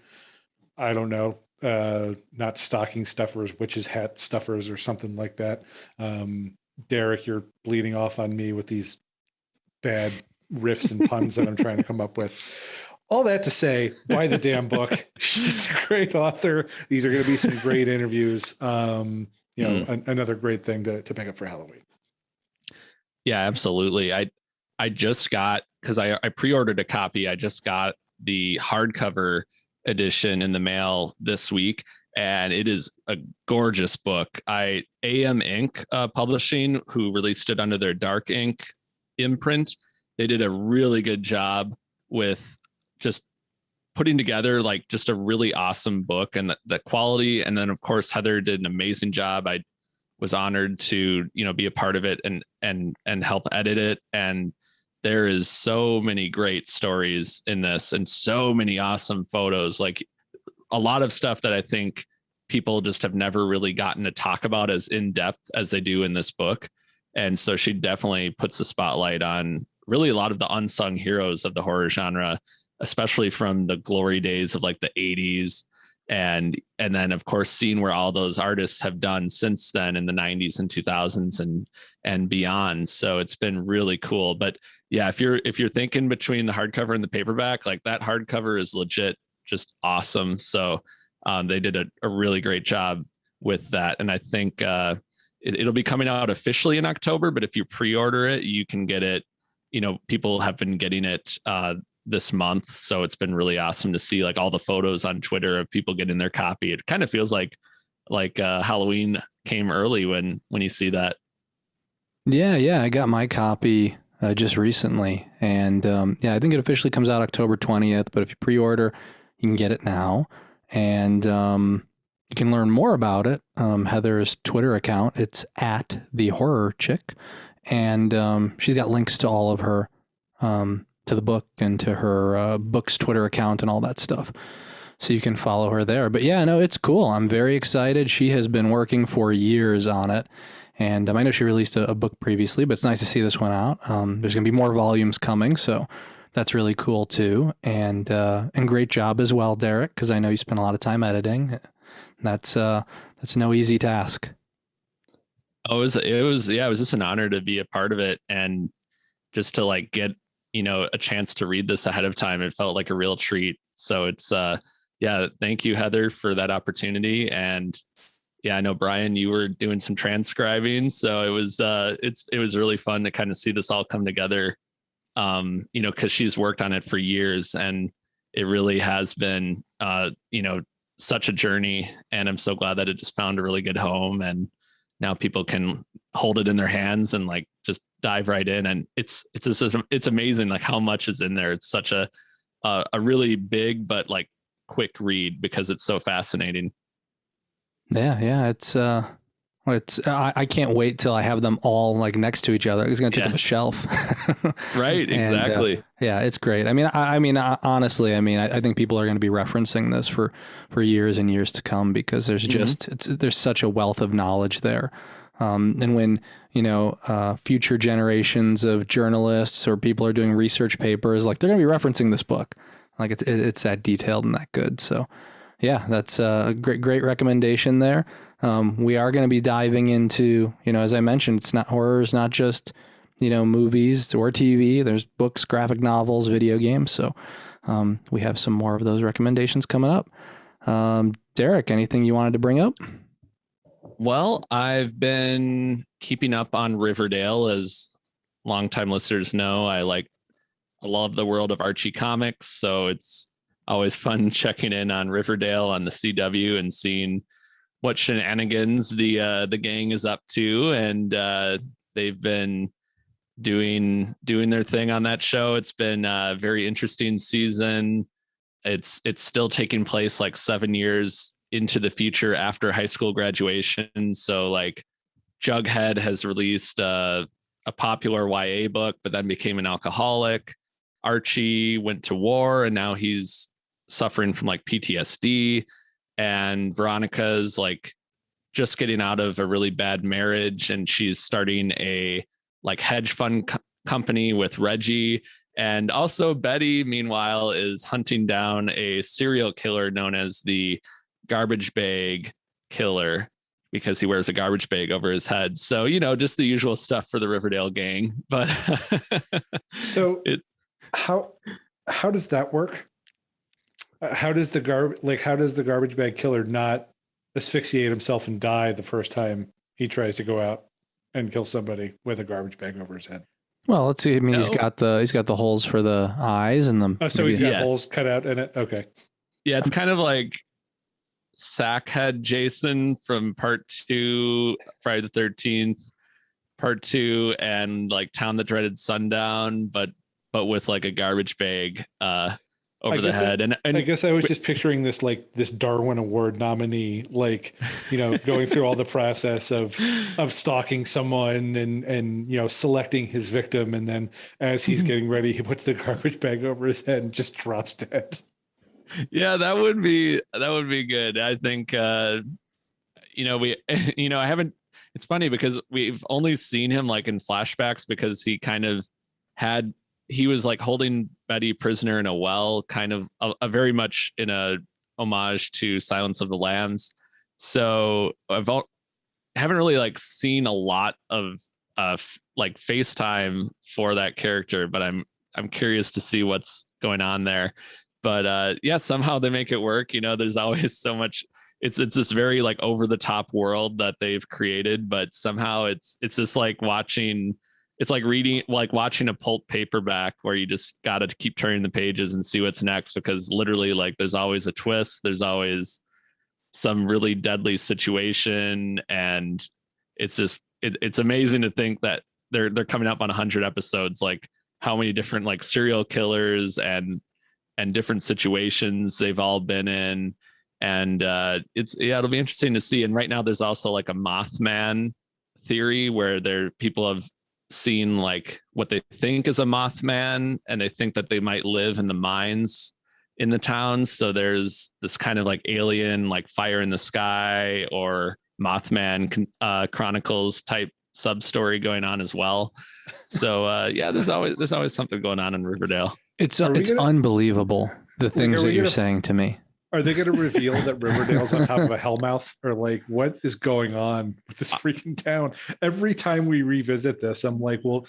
C: I don't know, not stocking stuffers, witches hat stuffers or something like that. Derek, you're bleeding off on me with these bad riffs and puns that I'm trying to come up with. All that to say, buy the damn book. She's a great author. These are going to be some great interviews. Another great thing to pick up for Halloween.
B: Yeah, absolutely. I just got, because I pre-ordered a copy. I just got the hardcover edition in the mail this week, and it is a gorgeous book. AM Inc. Publishing, who released it under their Dark Ink imprint, they did a really good job with just putting together like just a really awesome book, and the quality. And then of course Heather did an amazing job. I was honored to be a part of it and help edit it. And there is so many great stories in this, and so many awesome photos, like a lot of stuff that I think people just have never really gotten to talk about as in depth as they do in this book. And so she definitely puts the spotlight on really a lot of the unsung heroes of the horror genre, especially from the glory days of like the 80s. And then of course, seeing where all those artists have done since then in the 90s and 2000s and beyond. So it's been really cool. But yeah, if you're thinking between the hardcover and the paperback, like that hardcover is legit just awesome. So they did a really great job with that. And I think it'll be coming out officially in October, but if you pre-order it, you can get it. People have been getting it this month. So it's been really awesome to see like all the photos on Twitter of people getting their copy. It kind of feels like Halloween came early when you see that.
A: Yeah, I got my copy just recently, and I think it officially comes out October 20th. But if you pre-order, you can get it now, and you can learn more about it. Heather's Twitter account, it's at the horror chick, and she's got links to all of her to the book and to her book's Twitter account and all that stuff. So you can follow her there. But yeah, no, it's cool. I'm very excited. She has been working for years on it. And I know she released a book previously, but it's nice to see this one out. There's going to be more volumes coming, so that's really cool too. And great job as well, Derek, because I know you spent a lot of time editing. That's no easy task.
B: Oh, it was just an honor to be a part of it, and just to like get a chance to read this ahead of time. It felt like a real treat. So it's thank you, Heather, for that opportunity. And yeah, I know, Bryan, you were doing some transcribing, so it was really fun to kind of see this all come together. Because she's worked on it for years, and it really has been such a journey. And I'm so glad that it just found a really good home, and now people can hold it in their hands and like just dive right in. And it's amazing like how much is in there. It's such a really big but like quick read because it's so fascinating.
A: Yeah, it's I can't wait till I have them all like next to each other. It's going to take up a shelf.
B: Right, exactly.
A: And, it's great. I mean, honestly, I think people are going to be referencing this for years and years to come, because there's just there's such a wealth of knowledge there. And when future generations of journalists or people are doing research papers, like they're going to be referencing this book. Like it's that detailed and that good. So yeah, that's a great recommendation there. We are going to be diving into, as I mentioned, horror is not just, movies or TV. There's books, graphic novels, video games. So we have some more of those recommendations coming up. Derek, anything you wanted to bring up?
B: Well, I've been keeping up on Riverdale. As longtime listeners know, I love the world of Archie comics. So it's always fun checking in on Riverdale on the CW and seeing what shenanigans the gang is up to. And they've been doing their thing on that show. It's been a very interesting season. It's still taking place like 7 years into the future after high school graduation. So like Jughead has released a popular YA book, but then became an alcoholic. Archie went to war, and now he's suffering from like PTSD. And Veronica's like just getting out of a really bad marriage, and she's starting a like hedge fund company with Reggie. And also Betty, meanwhile, is hunting down a serial killer known as the Garbage Bag Killer, because he wears a garbage bag over his head. So, just the usual stuff for the Riverdale gang. But
C: so how does that work? How does the garbage bag killer not asphyxiate himself and die the first time he tries to go out and kill somebody with a garbage bag over his head?
A: Well, let's see. I mean, he's got the holes for the eyes and the.
C: Oh, so he's got holes cut out in it. Okay.
B: Yeah, it's kind of like Sackhead Jason from Part 2, Friday the 13th, Part 2, and like Town That Dreaded Sundown, but with like a garbage bag over the head. And
C: I guess I was just picturing this like this Darwin Award nominee, like, going through all the process of stalking someone and selecting his victim, and then as he's getting ready, he puts the garbage bag over his head and just drops dead.
B: Yeah, that would be good. I think I haven't. It's funny because we've only seen him like in flashbacks, because he was like holding Betty prisoner in a well, kind of a very much in a homage to Silence of the Lambs. So haven't really like seen a lot of like FaceTime for that character, but I'm curious to see what's going on there. But somehow they make it work. There's always so much. It's this very like over the top world that they've created, but somehow it's just like watching it's like watching a pulp paperback where you just got to keep turning the pages and see what's next, because literally like there's always a twist. There's always some really deadly situation. And it's just, it's amazing to think that they're coming up on 100 episodes, like how many different like serial killers and different situations they've all been in. And it'll be interesting to see. And right now there's also like a Mothman theory where people have seen like what they think is a Mothman, and they think that they might live in the mines in the towns. So there's this kind of like alien, like Fire in the Sky or Mothman Chronicles type sub story going on as well. So there's always something going on in Riverdale.
A: It's unbelievable the things that you're saying to me.
C: Are they going to reveal that Riverdale's on top of a hellmouth, or like what is going on with this freaking town? Every time we revisit this, I'm like, well,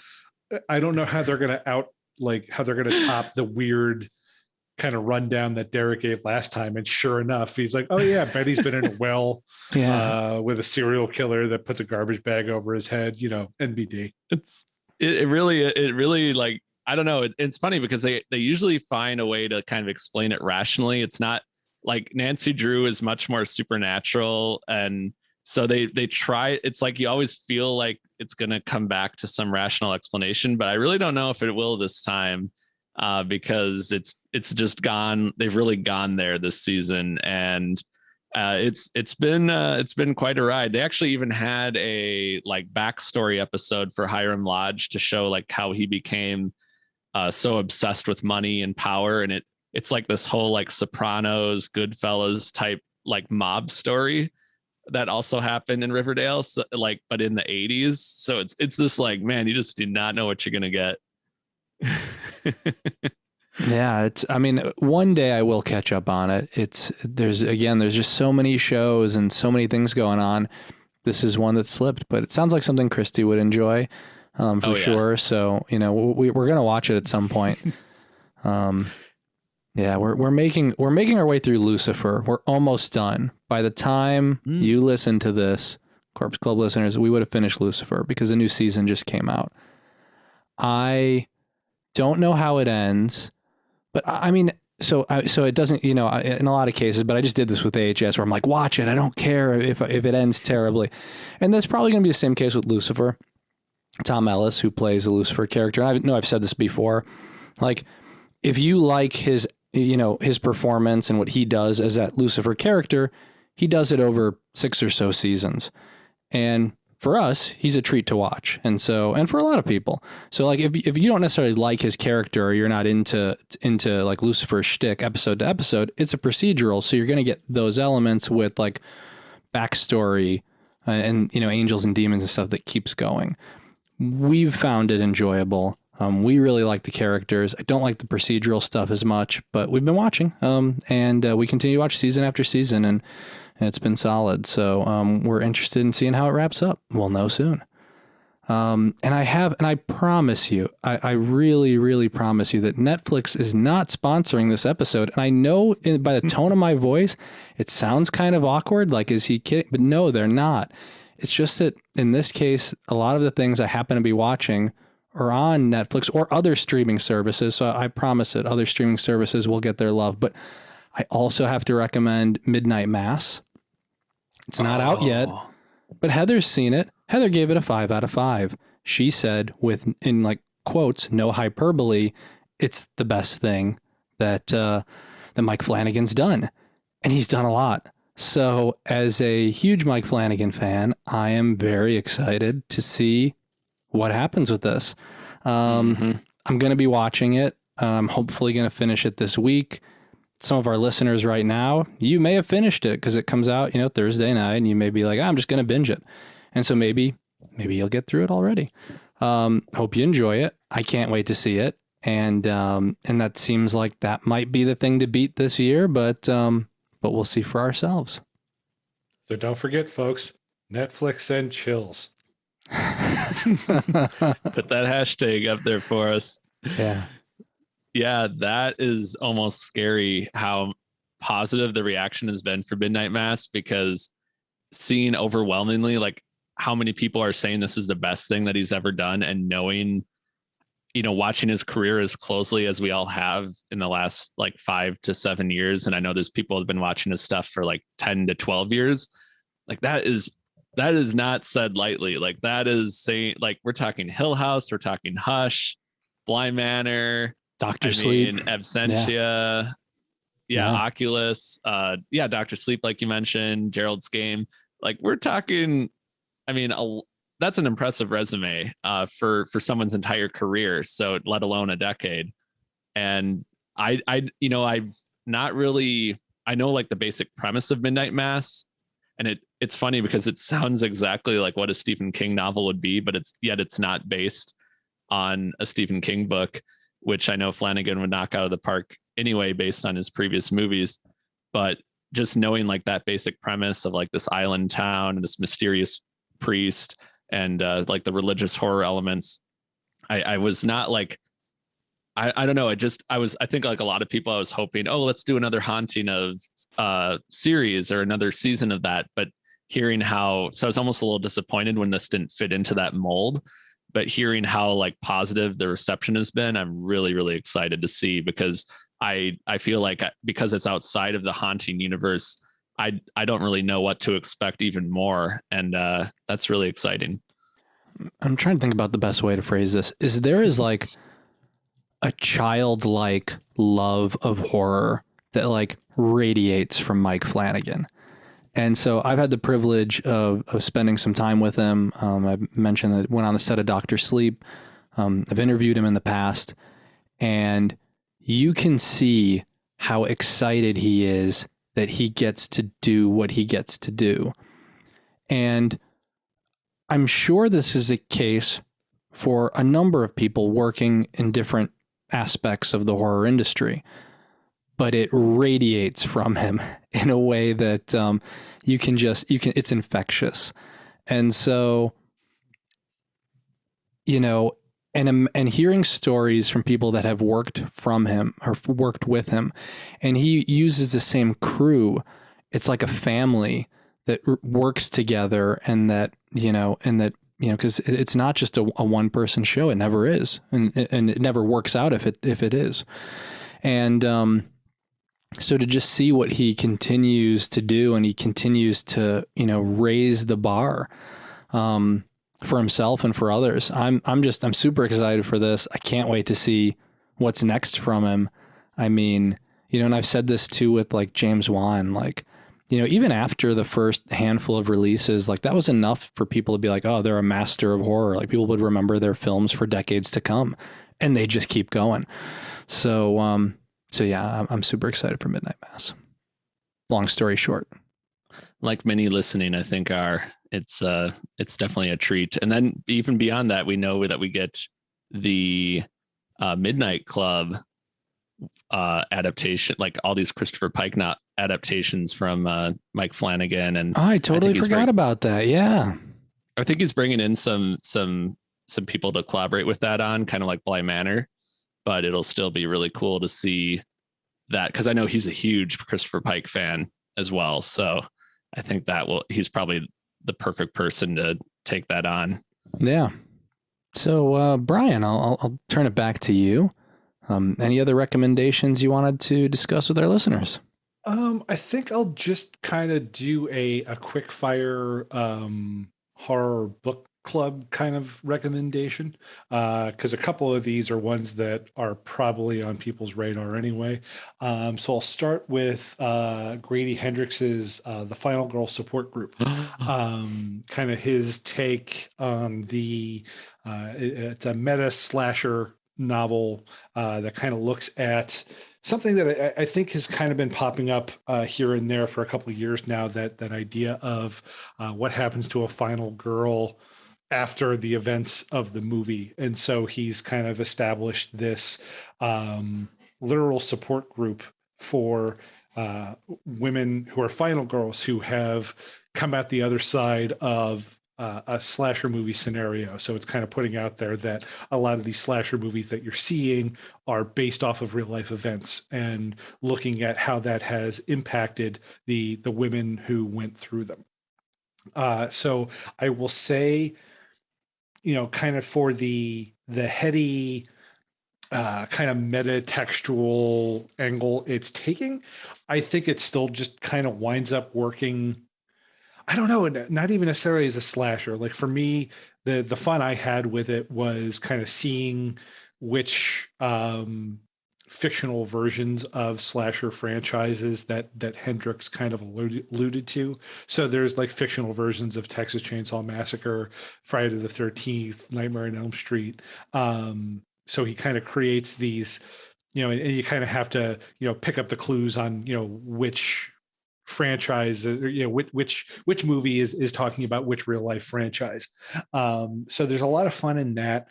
C: I don't know how they're going to top the weird kind of rundown that Derek gave last time. And sure enough, he's like, oh yeah, Betty's been in a well with a serial killer that puts a garbage bag over his head, NBD.
B: It really like, I don't know. It's funny because they usually find a way to kind of explain it rationally. It's not like Nancy Drew is much more supernatural. And so they try, it's like, you always feel like it's going to come back to some rational explanation, but I really don't know if it will this time, because it's just gone. They've really gone there this season. And it's been quite a ride. They actually even had a like backstory episode for Hiram Lodge to show like how he became so obsessed with money and power. And it's like this whole like Sopranos, Goodfellas type like mob story that also happened in Riverdale, so, like, but in the 80s. So it's just like, man, you just do not know what you're gonna get.
A: Yeah, I mean, one day I will catch up on it. There's just so many shows and so many things going on. This is one that slipped, but it sounds like something Christy would enjoy, for sure. So, we're going to watch it at some point. Yeah, we're making our way through Lucifer. We're almost done. By the time you listen to this, Corpse Club listeners, we would have finished Lucifer because the new season just came out. I don't know how it ends, but I mean, so it doesn't, in a lot of cases, but I just did this with AHS where I'm like, watch it. I don't care if it ends terribly. And that's probably going to be the same case with Lucifer. Tom Ellis, who plays the Lucifer character. And I know I've said this before, like, if you like his performance and what he does as that Lucifer character, he does it over 6 or so seasons. And for us, he's a treat to watch. And for a lot of people. So like, if you don't necessarily like his character or you're not into like Lucifer's shtick episode to episode, it's a procedural. So you're going to get those elements with like backstory and angels and demons and stuff that keeps going. We've found it enjoyable. We really like the characters. I don't like the procedural stuff as much, but we've been watching, and we continue to watch season after season, and it's been solid. So we're interested in seeing how it wraps up. We'll know soon. And I promise you, I really, really promise you that Netflix is not sponsoring this episode. And I know by the tone of my voice, it sounds kind of awkward. Like, is he kidding? But no, they're not. It's just that in this case, a lot of the things I happen to be watching are on Netflix or other streaming services. So I promise that other streaming services will get their love. But I also have to recommend Midnight Mass. It's not out yet, but Heather's seen it. Heather gave it a 5 out of 5. She said, in like quotes, no hyperbole, it's the best thing that Mike Flanagan's done. And he's done a lot. So as a huge Mike Flanagan fan, I am very excited to see what happens with this. I'm going to be watching it. I'm hopefully going to finish it this week. Some of our listeners right now, you may have finished it because it comes out, Thursday night, and you may be like, I'm just going to binge it. And so maybe you'll get through it already. Hope you enjoy it. I can't wait to see it. And that seems like that might be the thing to beat this year, but we'll see for ourselves.
C: So don't forget, folks, Netflix and chills.
B: Put that hashtag up there for us. Yeah, that is almost scary how positive the reaction has been for Midnight Mass, because seeing overwhelmingly, like, how many people are saying this is the best thing that he's ever done, and knowing, watching his career as closely as we all have in the last like 5 to 7 years. And I know there's people who have been watching his stuff for like 10 to 12 years. Like that is not said lightly. Like that is saying, like, we're talking Hill House, we're talking Hush, Bly Manor,
A: Dr. Sleep,
B: Absentia, Oculus, Dr. Sleep, like you mentioned, Gerald's Game. Like we're talking, that's an impressive resume for someone's entire career. So let alone a decade. And I've not really, I know like the basic premise of Midnight Mass, and it's funny because it sounds exactly like what a Stephen King novel would be, but it's not based on a Stephen King book, which I know Flanagan would knock out of the park anyway, based on his previous movies. But just knowing like that basic premise of like this island town and this mysterious priest and like the religious horror elements, I was not like, I don't know. I think like a lot of people, I was hoping, oh, let's do another haunting of series or another season of that. But hearing so I was almost a little disappointed when this didn't fit into that mold. But hearing how like positive the reception has been, I'm really, really excited to see, because I feel like because it's outside of the haunting universe, I don't really know what to expect even more. And that's really exciting.
A: I'm trying to think about the best way to phrase this. There is like a childlike love of horror that like radiates from Mike Flanagan. And so I've had the privilege of spending some time with him. I mentioned that went on the set of Dr. Sleep. I've interviewed him in the past, and you can see how excited he is that he gets to do what he gets to do. And I'm sure this is a case for a number of people working in different aspects of the horror industry, but it radiates from him in a way that it's infectious. And so, and hearing stories from people that have worked from him or worked with him, and he uses the same crew. It's like a family that works together, and that, because it's not just a one person show. It never is. And it never works out if it is. And, so to just see what he continues to do, and he continues to, raise the bar, for himself and for others. I'm super excited for this. I can't wait to see what's next from him. And I've said this too with like James Wan, like, even after the first handful of releases, like that was enough for people to be like, oh, they're a master of horror. Like people would remember their films for decades to come, and they just keep going. So yeah, I'm super excited for Midnight Mass. Long story short.
B: Like many listening, I think it's definitely a treat. And then even beyond that, we know that we get the Midnight Club adaptation, like all these Christopher Pike adaptations from Mike Flanagan. And
A: I totally forgot about that. Yeah,
B: I think he's bringing in some people to collaborate with that on, kind of like Bly Manor, but it'll still be really cool to see that, because I know he's a huge Christopher Pike fan as well. So I think he's probably the perfect person to take that on.
A: Yeah. So Bryan, I'll turn it back to you. Any other recommendations you wanted to discuss with our listeners?
C: I think I'll just kind of do a quick fire horror book club kind of recommendation, because a couple of these are ones that are probably on people's radar anyway. So I'll start with Grady Hendrix's The Final Girl Support Group. Kind of his take on it's a meta slasher novel that kind of looks at something that I think has kind of been popping up here and there for a couple of years now, that idea of what happens to a final girl after the events of the movie. And so he's kind of established this literal support group for women who are final girls who have come out the other side of a slasher movie scenario. So it's kind of putting out there that a lot of these slasher movies that you're seeing are based off of real life events, and looking at how that has impacted the women who went through them. So I will say, kind of for the heady kind of meta textual angle it's taking, I think it still just kind of winds up working. I don't know, not even necessarily as a slasher. Like for me, the fun I had with it was kind of seeing which fictional versions of slasher franchises that Hendrix kind of alluded to. So there's like fictional versions of Texas Chainsaw Massacre, Friday the 13th, Nightmare on Elm Street. So he kind of creates these, and you kind of have to, pick up the clues on, which franchise, which movie is talking about which real life franchise. So there's a lot of fun in that.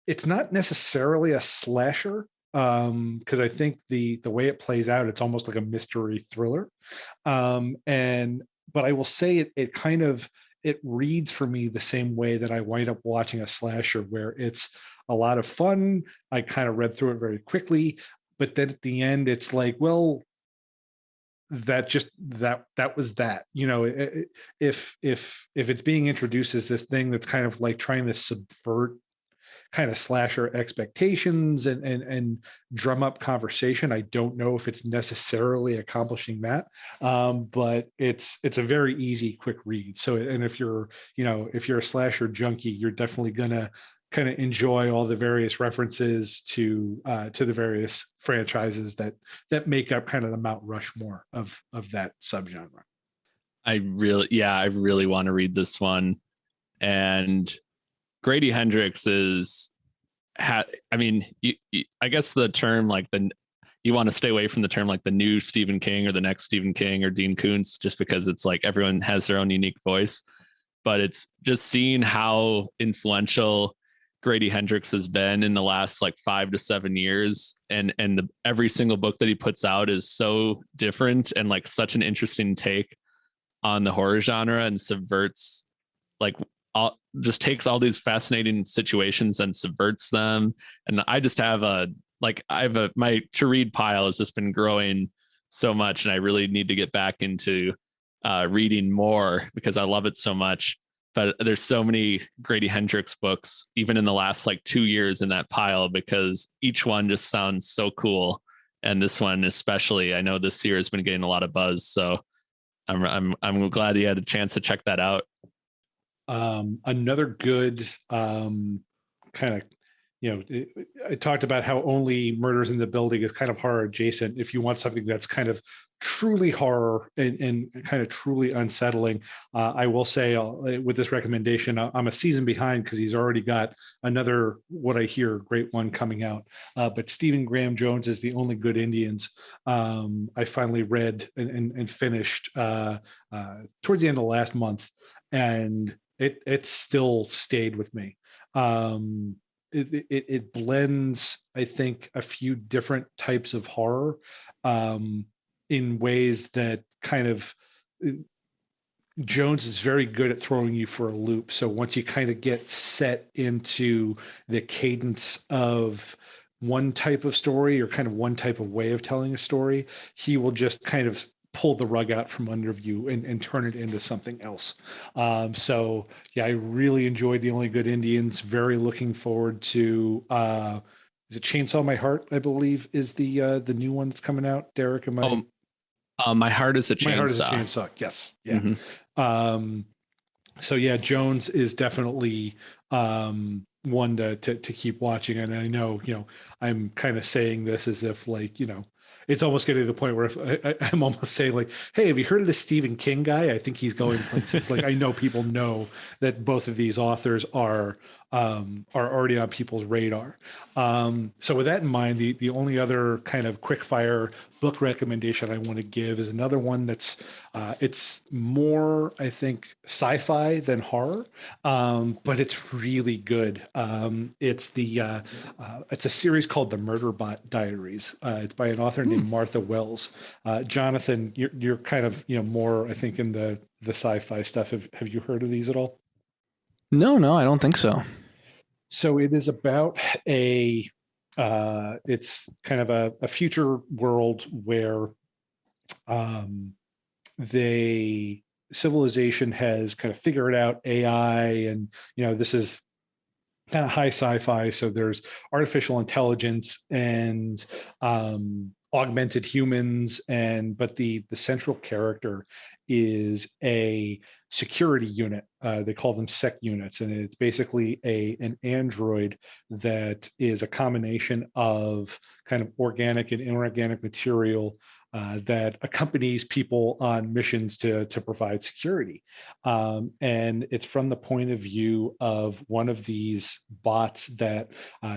C: It's not necessarily a slasher, because I think the way it plays out, it's almost like a mystery thriller. And but I will say it kind of, it reads for me the same way that I wind up watching a slasher, where it's a lot of fun. I kind of read through it very quickly, but then at the end, it's like, well, that was that. If it's being introduced as this thing that's kind of like trying to subvert kind of slasher expectations and drum up conversation, I don't know if it's necessarily accomplishing that. But it's a very easy, quick read. So, and if you're a slasher junkie, you're definitely gonna kind of enjoy all the various references to the various franchises that make up kind of the Mount Rushmore of that subgenre.
B: I really want to read this one. And Grady Hendrix is, I mean, I guess the term like you want to stay away from the term like the new Stephen King or the next Stephen King or Dean Koontz, just because it's like everyone has their own unique voice. But it's just seeing how influential Grady Hendrix has been in the last like 5 to 7 years, and every single book that he puts out is so different and like such an interesting take on the horror genre, and subverts like just takes all these fascinating situations and subverts them. And I just have my to read pile has just been growing so much, and I really need to get back into reading more because I love it so much. But there's so many Grady Hendrix books, even in the last like 2 years, in that pile, because each one just sounds so cool. And this one especially, I know this year has been getting a lot of buzz. So I'm glad you had a chance to check that out.
C: Another good kind of, I talked about how only Murders in the Building is kind of horror adjacent. If you want something that's kind of truly horror and kind of truly unsettling, I will say with this recommendation, I'm a season behind because he's already got another, what I hear, great one coming out. But Stephen Graham Jones is The Only Good Indians. I finally read and finished towards the end of last month, and it still stayed with me. It blends, I think, a few different types of horror in ways that kind of, Jones is very good at throwing you for a loop. So once you kind of get set into the cadence of one type of story or kind of one type of way of telling a story, he will just kind of pull the rug out from under you and turn it into something else. So yeah, I really enjoyed The Only Good Indians. Very looking forward to is it Chainsaw My Heart, I believe, is the new one that's coming out. Derek, am I?
B: My Heart is a Chainsaw.
C: My Heart is a Chainsaw. Yes. Yeah.
B: Mm-hmm.
C: So yeah, Jones is definitely one to keep watching. And I know, I'm kind of saying this as if like, it's almost getting to the point where if I'm almost saying like, hey, have you heard of the Stephen King guy? I think he's going places. Like I know people know that both of these authors are already on people's radar. So with that in mind, the only other kind of quick fire book recommendation I want to give is another one that's it's more, I think, sci-fi than horror, but it's really good. It's a series called The Murderbot Diaries. It's by an author named Martha Wells. Jonathan, you're kind of more, I think, in the sci-fi stuff. Have you heard of these at all?
A: No, I don't think so.
C: So it is about it's kind of a future world where they civilization has kind of figured out AI, and this is kind of high sci-fi. So there's artificial intelligence and augmented humans, but the central character is a security unit. They call them sec units, and it's basically an android that is a combination of kind of organic and inorganic material that accompanies people on missions to provide security. And it's from the point of view of one of these bots that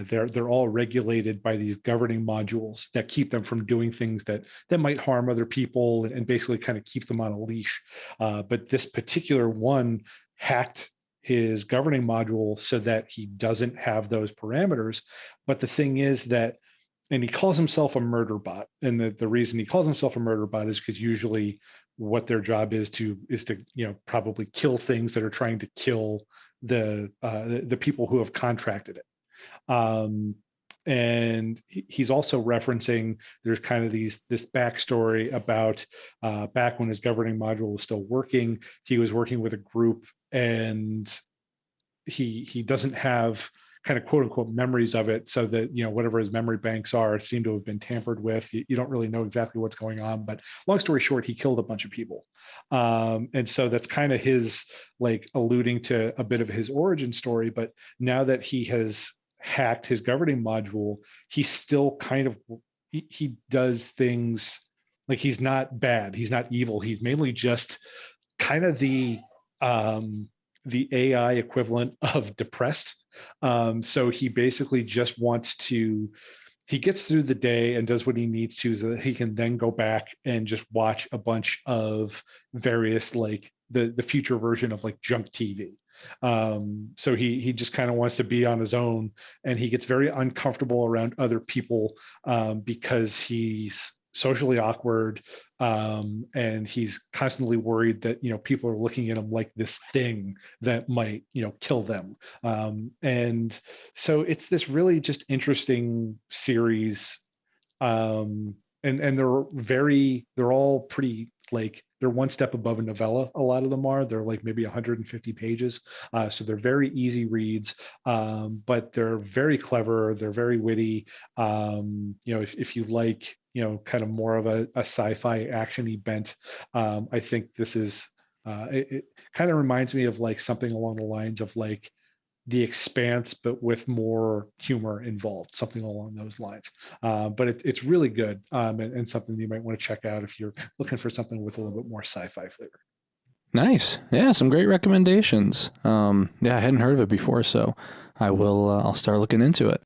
C: they're all regulated by these governing modules that keep them from doing things that might harm other people, and basically kind of keep them on a leash. But this particular one hacked his governing module so that he doesn't have those parameters. But the thing is that, and he calls himself a murder bot. And the reason he calls himself a murder bot is because usually what their job is to probably kill things that are trying to kill the people who have contracted it. And he's also referencing, there's kind of this backstory about back when his governing module was still working, he was working with a group, and he doesn't have kind of quote unquote memories of it, so that whatever his memory banks are seem to have been tampered with. You don't really know exactly what's going on, but long story short, he killed a bunch of people. And so that's kind of his, like, alluding to a bit of his origin story. But now that he has hacked his governing module, he's still kind of, he does things like, he's not bad, he's not evil, he's mainly just kind of the AI equivalent of depressed. So he basically just wants to, he gets through the day and does what he needs to, so that he can then go back and just watch a bunch of various, like the future version of like junk TV. So he just kind of wants to be on his own, and he gets very uncomfortable around other people because he's socially awkward, and he's constantly worried that people are looking at him like this thing that might kill them. And so it's this really just interesting series, and they're all pretty, like, they're one step above a novella. A lot of them are. They're like maybe 150 pages. So they're very easy reads, but they're very clever. They're very witty. If you like, kind of more of a sci-fi action-y bent, I think this is, it kind of reminds me of like something along the lines of like The Expanse, but with more humor involved, something along those lines. But it's really good, and something you might want to check out if you're looking for something with a little bit more sci-fi flavor.
A: Nice. Yeah, some great recommendations. I hadn't heard of it before, so I'll start looking into it.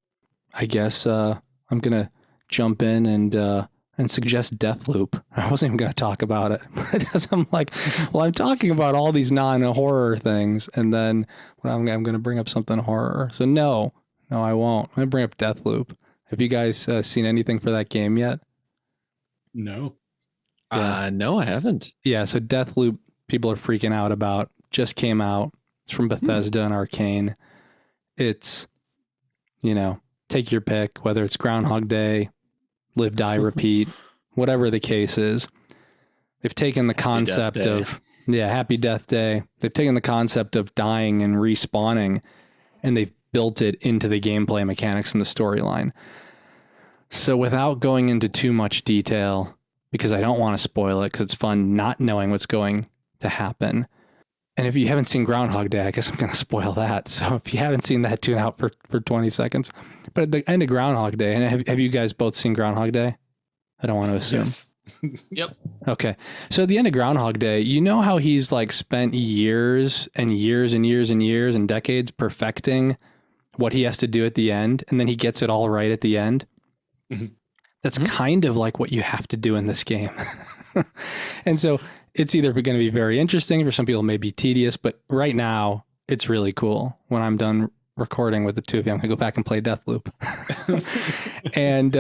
A: I guess I'm going to jump in and suggest Deathloop. I wasn't even going to talk about it, because I'm like, well, I'm talking about all these non-horror things, and then I'm going to bring up something horror. So no, I won't. I'm going to bring up Deathloop. Have you guys seen anything for that game yet?
C: No.
A: Yeah.
B: No, I haven't.
A: Yeah, so Deathloop, people are freaking out about. Just came out. It's from Bethesda and Arcane. It's, take your pick, whether it's Groundhog Day, Live, Die, Repeat, whatever the case is. They've taken the concept of, Happy Death Day. They've taken the concept of dying and respawning, and they've built it into the gameplay mechanics and the storyline. So without going into too much detail, because I don't want to spoil it, because it's fun not knowing what's going to happen. And if you haven't seen Groundhog Day, I guess I'm going to spoil that. So if you haven't seen that, tune out for 20 seconds. But at the end of Groundhog Day, and have you guys both seen Groundhog Day? I don't want to assume.
C: Yes.
B: Yep.
A: Okay. So at the end of Groundhog Day, you know how he's like spent years and years and years and years and decades perfecting what he has to do at the end, and then he gets it all right at the end?
C: Mm-hmm.
A: That's kind of like what you have to do in this game. And so it's either going to be very interesting, for some people it may be tedious, but right now it's really cool. When I'm done recording with the two of you, I'm going to go back and play Deathloop. And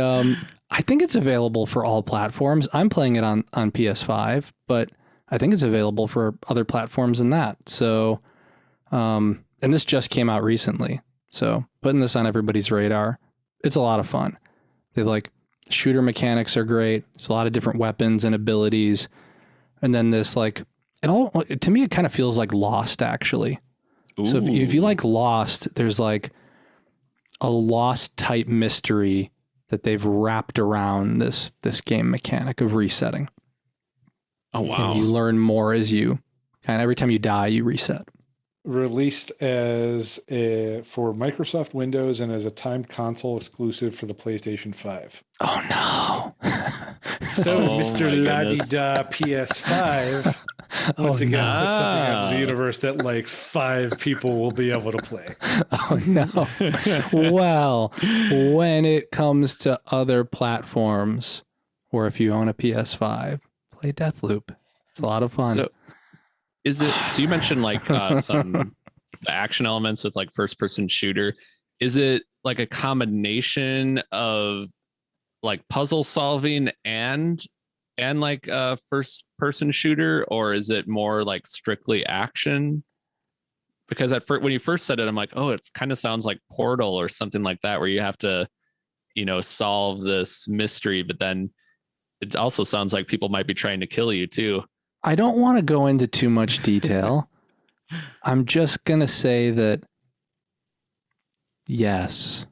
A: I think it's available for all platforms. I'm playing it on PS5, but I think it's available for other platforms than that. So, and this just came out recently. So putting this on everybody's radar, it's a lot of fun. They like, shooter mechanics are great. There's a lot of different weapons and abilities. And then this like to me, it kind of feels like Lost, actually. Ooh. So if you like Lost, there's like a Lost type mystery that they've wrapped around this game mechanic of resetting.
B: Oh, wow.
A: And you learn more as you kind of every time you die, you reset.
C: Released as for Microsoft Windows and as a timed console exclusive for the PlayStation 5.
A: Oh no.
C: So Mr. La-di-da PS5 once again put something out in the universe that like 5 people will be able to play.
A: Oh no. Well, when it comes to other platforms, or if you own a PS5, play Deathloop. It's a lot of fun.
B: So you mentioned like some action elements with like first person shooter. Is it like a combination of like puzzle solving and like a first person shooter, or is it more like strictly action? Because when you first said it, I'm like, oh, it kind of sounds like Portal or something like that, where you have to, solve this mystery, but then it also sounds like people might be trying to kill you too.
A: I don't want to go into too much detail. I'm just going to say that yes.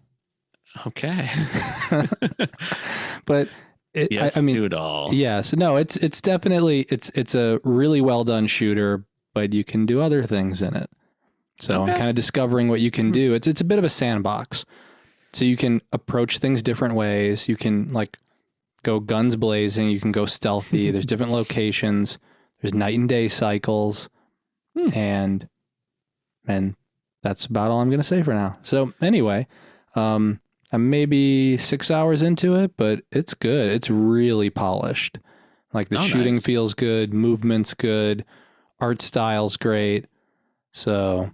B: Okay.
A: But
B: yes, I mean, to it all.
A: Yes. No, it's definitely, it's a really well done shooter, but you can do other things in it. So I'm kind of discovering what you can do. It's a bit of a sandbox. So you can approach things different ways. You can like go guns blazing. You can go stealthy. There's different locations. There's night and day cycles, and that's about all I'm going to say for now. So anyway, I'm maybe 6 hours into it, but it's good. It's really polished. Like the shooting feels good, movement's good, art style's great. So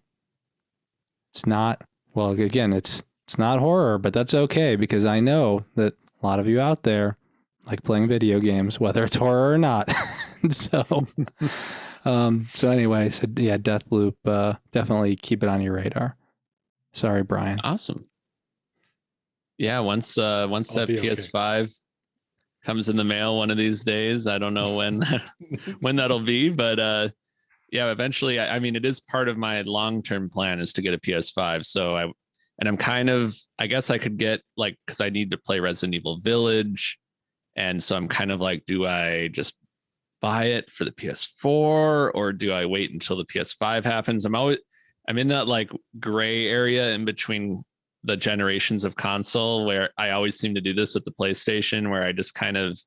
A: it's not, well, again, it's not horror, but that's okay because I know that a lot of you out there like playing video games, whether it's horror or not. So anyway, yeah, Deathloop, definitely keep it on your radar. Sorry, Brian.
B: Awesome. Yeah, once that PS5 comes in the mail one of these days, I don't know when that'll be, but yeah, eventually, I mean, it is part of my long-term plan is to get a PS5. So I'm kind of, I guess I could get like, because I need to play Resident Evil Village. And so I'm kind of like, do I just buy it for the PS4 or do I wait until the PS5 happens? I'm in that like gray area in between the generations of console where I always seem to do this with the PlayStation, where I just kind of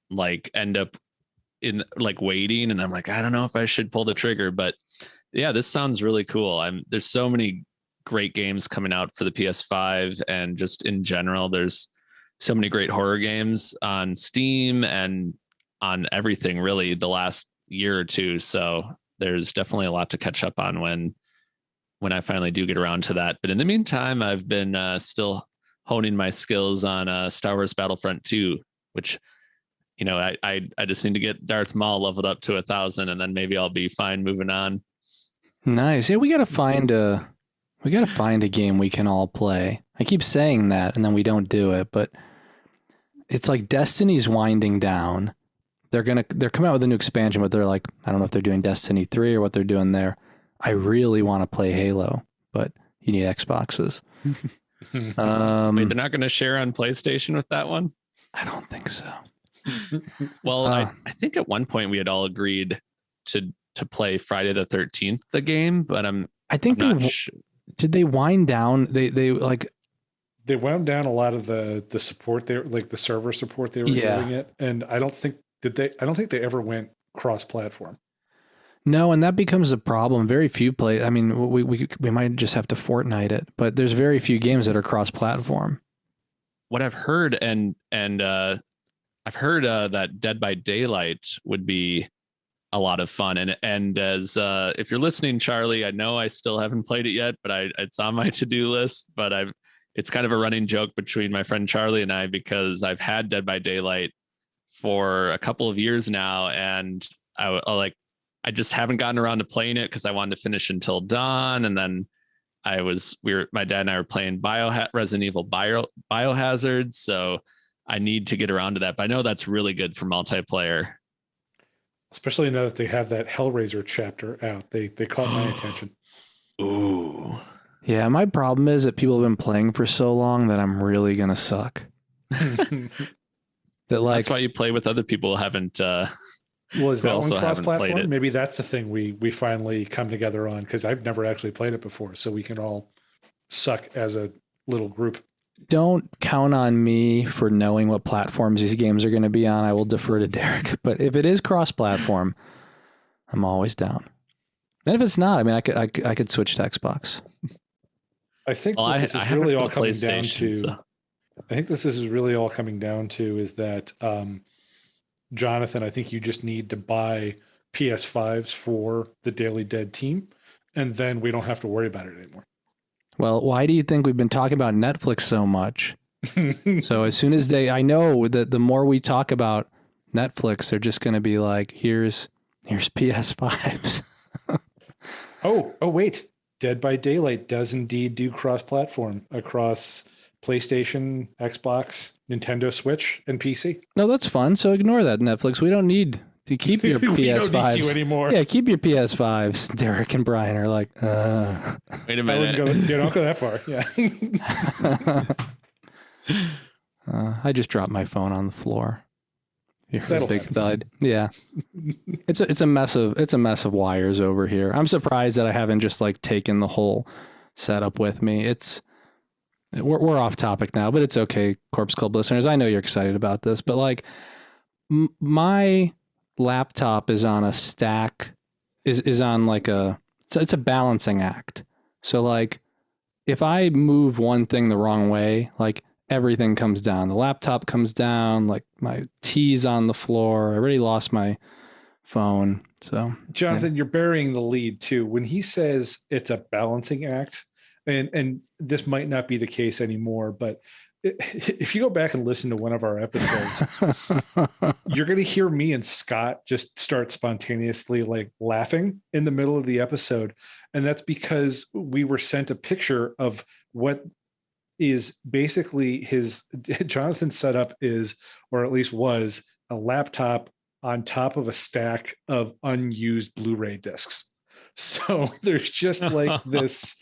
B: like end up in like waiting and I'm like, I don't know if I should pull the trigger, but yeah, this sounds really cool. There's so many great games coming out for the PS5 and just in general, there's so many great horror games on Steam and on everything really the last year or two. So there's definitely a lot to catch up on when I finally do get around to that. But in the meantime, I've been still honing my skills on Star Wars Battlefront 2, which, I just need to get Darth Maul leveled up to 1,000 and then maybe I'll be fine moving on.
A: Nice. Yeah, we got to find a game we can all play. I keep saying that and then we don't do it, but it's like Destiny's winding down. They're coming out with a new expansion, but they're like, I don't know if they're doing Destiny 3 or what they're doing there. I really want to play Halo, but you need Xboxes.
B: Wait, they're not going to share on PlayStation with that one?
A: I don't think so.
B: Well, I think at one point we had all agreed to play Friday the 13th, the game, but
A: did they wind down? They
C: wound down a lot of the support there, like the server support they were giving it, and I don't think they ever went cross-platform.
A: No, and that becomes a problem. Very few play. I mean, we might just have to Fortnite it, but there's very few games that are cross-platform.
B: What I've heard, and I've heard that Dead by Daylight would be a lot of fun. And as if you're listening, Charlie, I know I still haven't played it yet, but it's on my to-do list. But it's kind of a running joke between my friend Charlie and I because I've had Dead by Daylight for a couple of years now, and I just haven't gotten around to playing it because I wanted to finish Until Dawn, and then my dad and I were playing Resident Evil Biohazard, so I need to get around to that. But I know that's really good for multiplayer.
C: Especially now that they have that Hellraiser chapter out. They caught my attention.
B: Ooh.
A: Yeah, my problem is that people have been playing for so long that I'm really gonna suck. That like
B: That's why you play with other people who haven't
C: well, is
B: who
C: that one
B: also haven't played
C: cross-platform?
B: it.
C: Maybe that's the thing we finally come together on, because I've never actually played it before, so we can all suck as a little group.
A: don't count on me for knowing what platforms these games are going to be on. I will defer to Derek. But if it is cross-platform, I'm always down. And if it's not, I mean, I could switch to Xbox.
C: I think
B: Well,
C: what
B: I
C: this is
B: have
C: really
B: it for
C: all
B: the
C: coming down
B: PlayStation,
C: to.
B: so.
C: I think this is really all coming down to is that Jonathan, I think you just need to buy PS5s for the Daily Dead team, and then we don't have to worry about it anymore.
A: Well, why do you think we've been talking about Netflix so much? So as soon as I know that the more we talk about Netflix, they're just going to be like, here's PS5s.
C: Oh, wait. Dead by Daylight does indeed do cross-platform across PlayStation, Xbox, Nintendo Switch, and PC.
A: No, that's fun. So ignore that, Netflix. We don't need to keep your
C: We
A: PS5s.
C: don't need you anymore.
A: Yeah, keep your PS5s. Derek and Brian are like,
B: Wait a
C: I wouldn't
B: minute.
C: don't go that far. Yeah.
A: I just dropped my phone on the floor. You heard a
C: That'll
A: big
C: happen.
A: thud. Yeah. It's a mess of wires over here. I'm surprised that I haven't just like taken the whole setup with me. We're off topic now, but it's okay, Corpse Club listeners. I know you're excited about this, but like my laptop is on a stack, is on like it's a balancing act. So like if I move one thing the wrong way, like everything comes down. The laptop comes down, like my tea's on the floor. I already lost my phone. So
C: Jonathan, you're burying the lead too. When he says it's a balancing act, and this might not be the case anymore, but if you go back and listen to one of our episodes, you're going to hear me and Scott just start spontaneously like laughing in the middle of the episode. And that's because we were sent a picture of what is basically Jonathan's setup is, or at least was, a laptop on top of a stack of unused Blu-ray discs. So there's just like this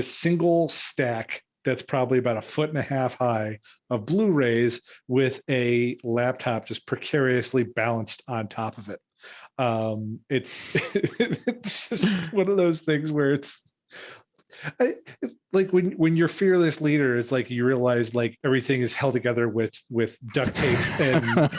C: single stack that's probably about 1.5 feet high of Blu-rays with a laptop just precariously balanced on top of it. It's just one of those things where it's like when your fearless leader is like, you realize like everything is held together with duct tape and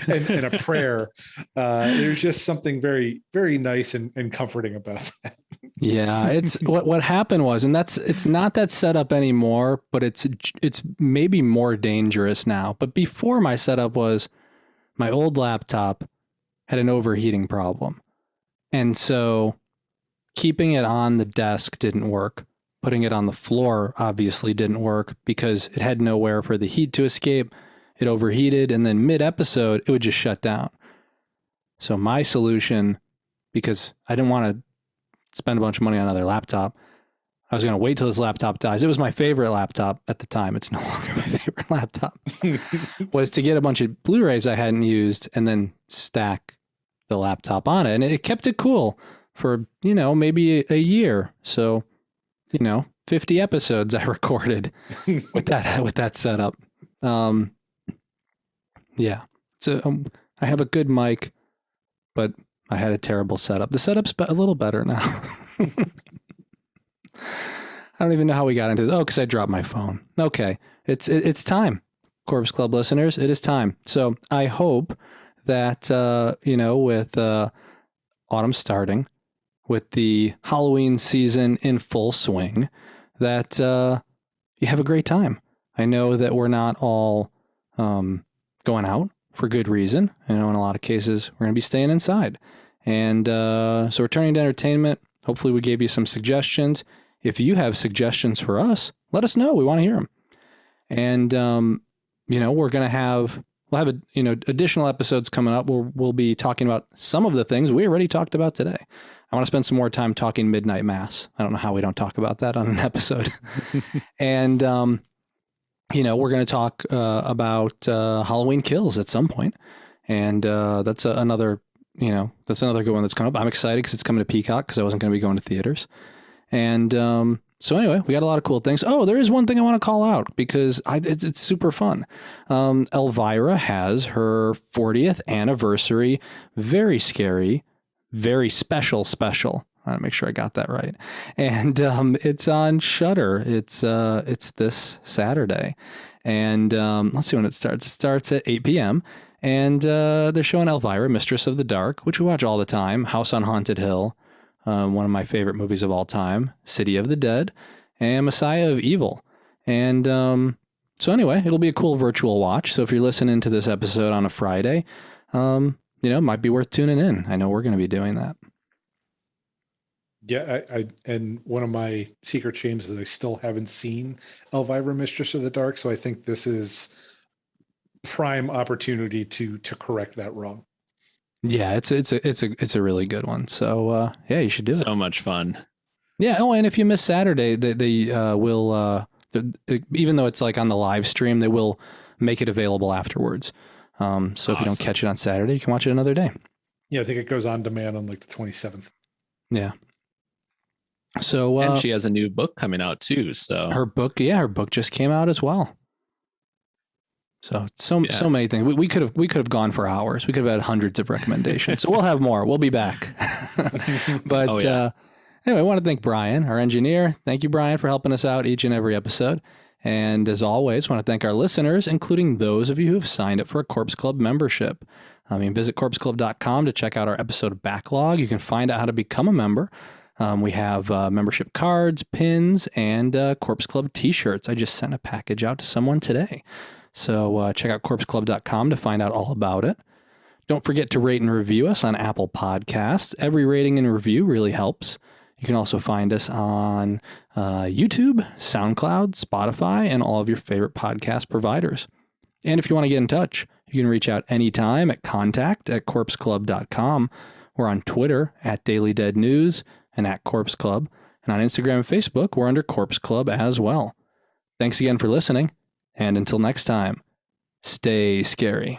C: and a prayer. There's just something very, very nice and comforting about that.
A: yeah, it's what happened was, and it's not that setup anymore, but it's maybe more dangerous now. But before, my setup was my old laptop had an overheating problem. And so keeping it on the desk didn't work. Putting it on the floor obviously didn't work because it had nowhere for the heat to escape. It overheated, and then mid-episode, it would just shut down. So my solution, because I didn't want to spend a bunch of money on another laptop, I was going to wait till this laptop dies. It was my favorite laptop at the time. It's no longer my favorite laptop. Was to get a bunch of Blu-rays I hadn't used and then stack the laptop on it. And it kept it cool for, maybe a year. So, 50 episodes I recorded with that setup. Yeah. So I have a good mic, but I had a terrible setup. The setup's a little better now. I don't even know how we got into this. Oh, because I dropped my phone. Okay. It's time, Corpse Club listeners. It is time. So I hope that, with autumn starting, with the Halloween season in full swing, that you have a great time. I know that we're not all going out for good reason. In a lot of cases, we're going to be staying inside. And so we're turning to entertainment. Hopefully we gave you some suggestions. If you have suggestions for us, let us know. We want to hear them. And, we'll have additional episodes coming up where we'll be talking about some of the things we already talked about today. I want to spend some more time talking Midnight Mass. I don't know how we don't talk about that on an episode. And, we're going to talk about Halloween Kills at some point. And that's another good one that's coming up. I'm excited because it's coming to Peacock because I wasn't going to be going to theaters. And so anyway, we got a lot of cool things. Oh, there is one thing I want to call out because it's super fun. Elvira has her 40th anniversary, very scary, very special. I want to make sure I got that right. And it's on Shudder. It's this Saturday. And let's see when it starts. It starts at 8 p.m. And they're showing Elvira, Mistress of the Dark, which we watch all the time, House on Haunted Hill, one of my favorite movies of all time, City of the Dead, and Messiah of Evil. And so anyway, it'll be a cool virtual watch. So if you're listening to this episode on a Friday, it might be worth tuning in. I know we're going to be doing that.
C: Yeah, I and one of my secret shames is I still haven't seen Elvira, Mistress of the Dark, so I think this is prime opportunity to correct that wrong.
A: Yeah, it's a really good one. So yeah, you should do it.
B: So much fun.
A: Yeah. Oh, and if you miss Saturday, they will even though it's like on the live stream, they will make it available afterwards. So awesome. If you don't catch it on Saturday, you can watch it another day.
C: Yeah, I think it goes on demand on like the 27th.
A: Yeah. So
B: and she has a new book coming out too. So
A: her book just came out as well. So many things. We could have gone for hours. We could have had hundreds of recommendations. So we'll have more. We'll be back. But anyway, I want to thank Bryan, our engineer. Thank you, Bryan, for helping us out each and every episode. And as always, I want to thank our listeners, including those of you who have signed up for a Corpse Club membership. Visit corpseclub.com to check out our episode backlog. You can find out how to become a member. We have membership cards, pins, and Corpse Club t-shirts. I just sent a package out to someone today. So check out corpseclub.com to find out all about it. Don't forget to rate and review us on Apple Podcasts. Every rating and review really helps. You can also find us on YouTube, SoundCloud, Spotify, and all of your favorite podcast providers. And if you want to get in touch, you can reach out anytime at contact@corpseclub.com. We're on Twitter @DailyDeadNews and @CorpseClub. And on Instagram and Facebook, we're under Corpse Club as well. Thanks again for listening. And until next time, stay scary.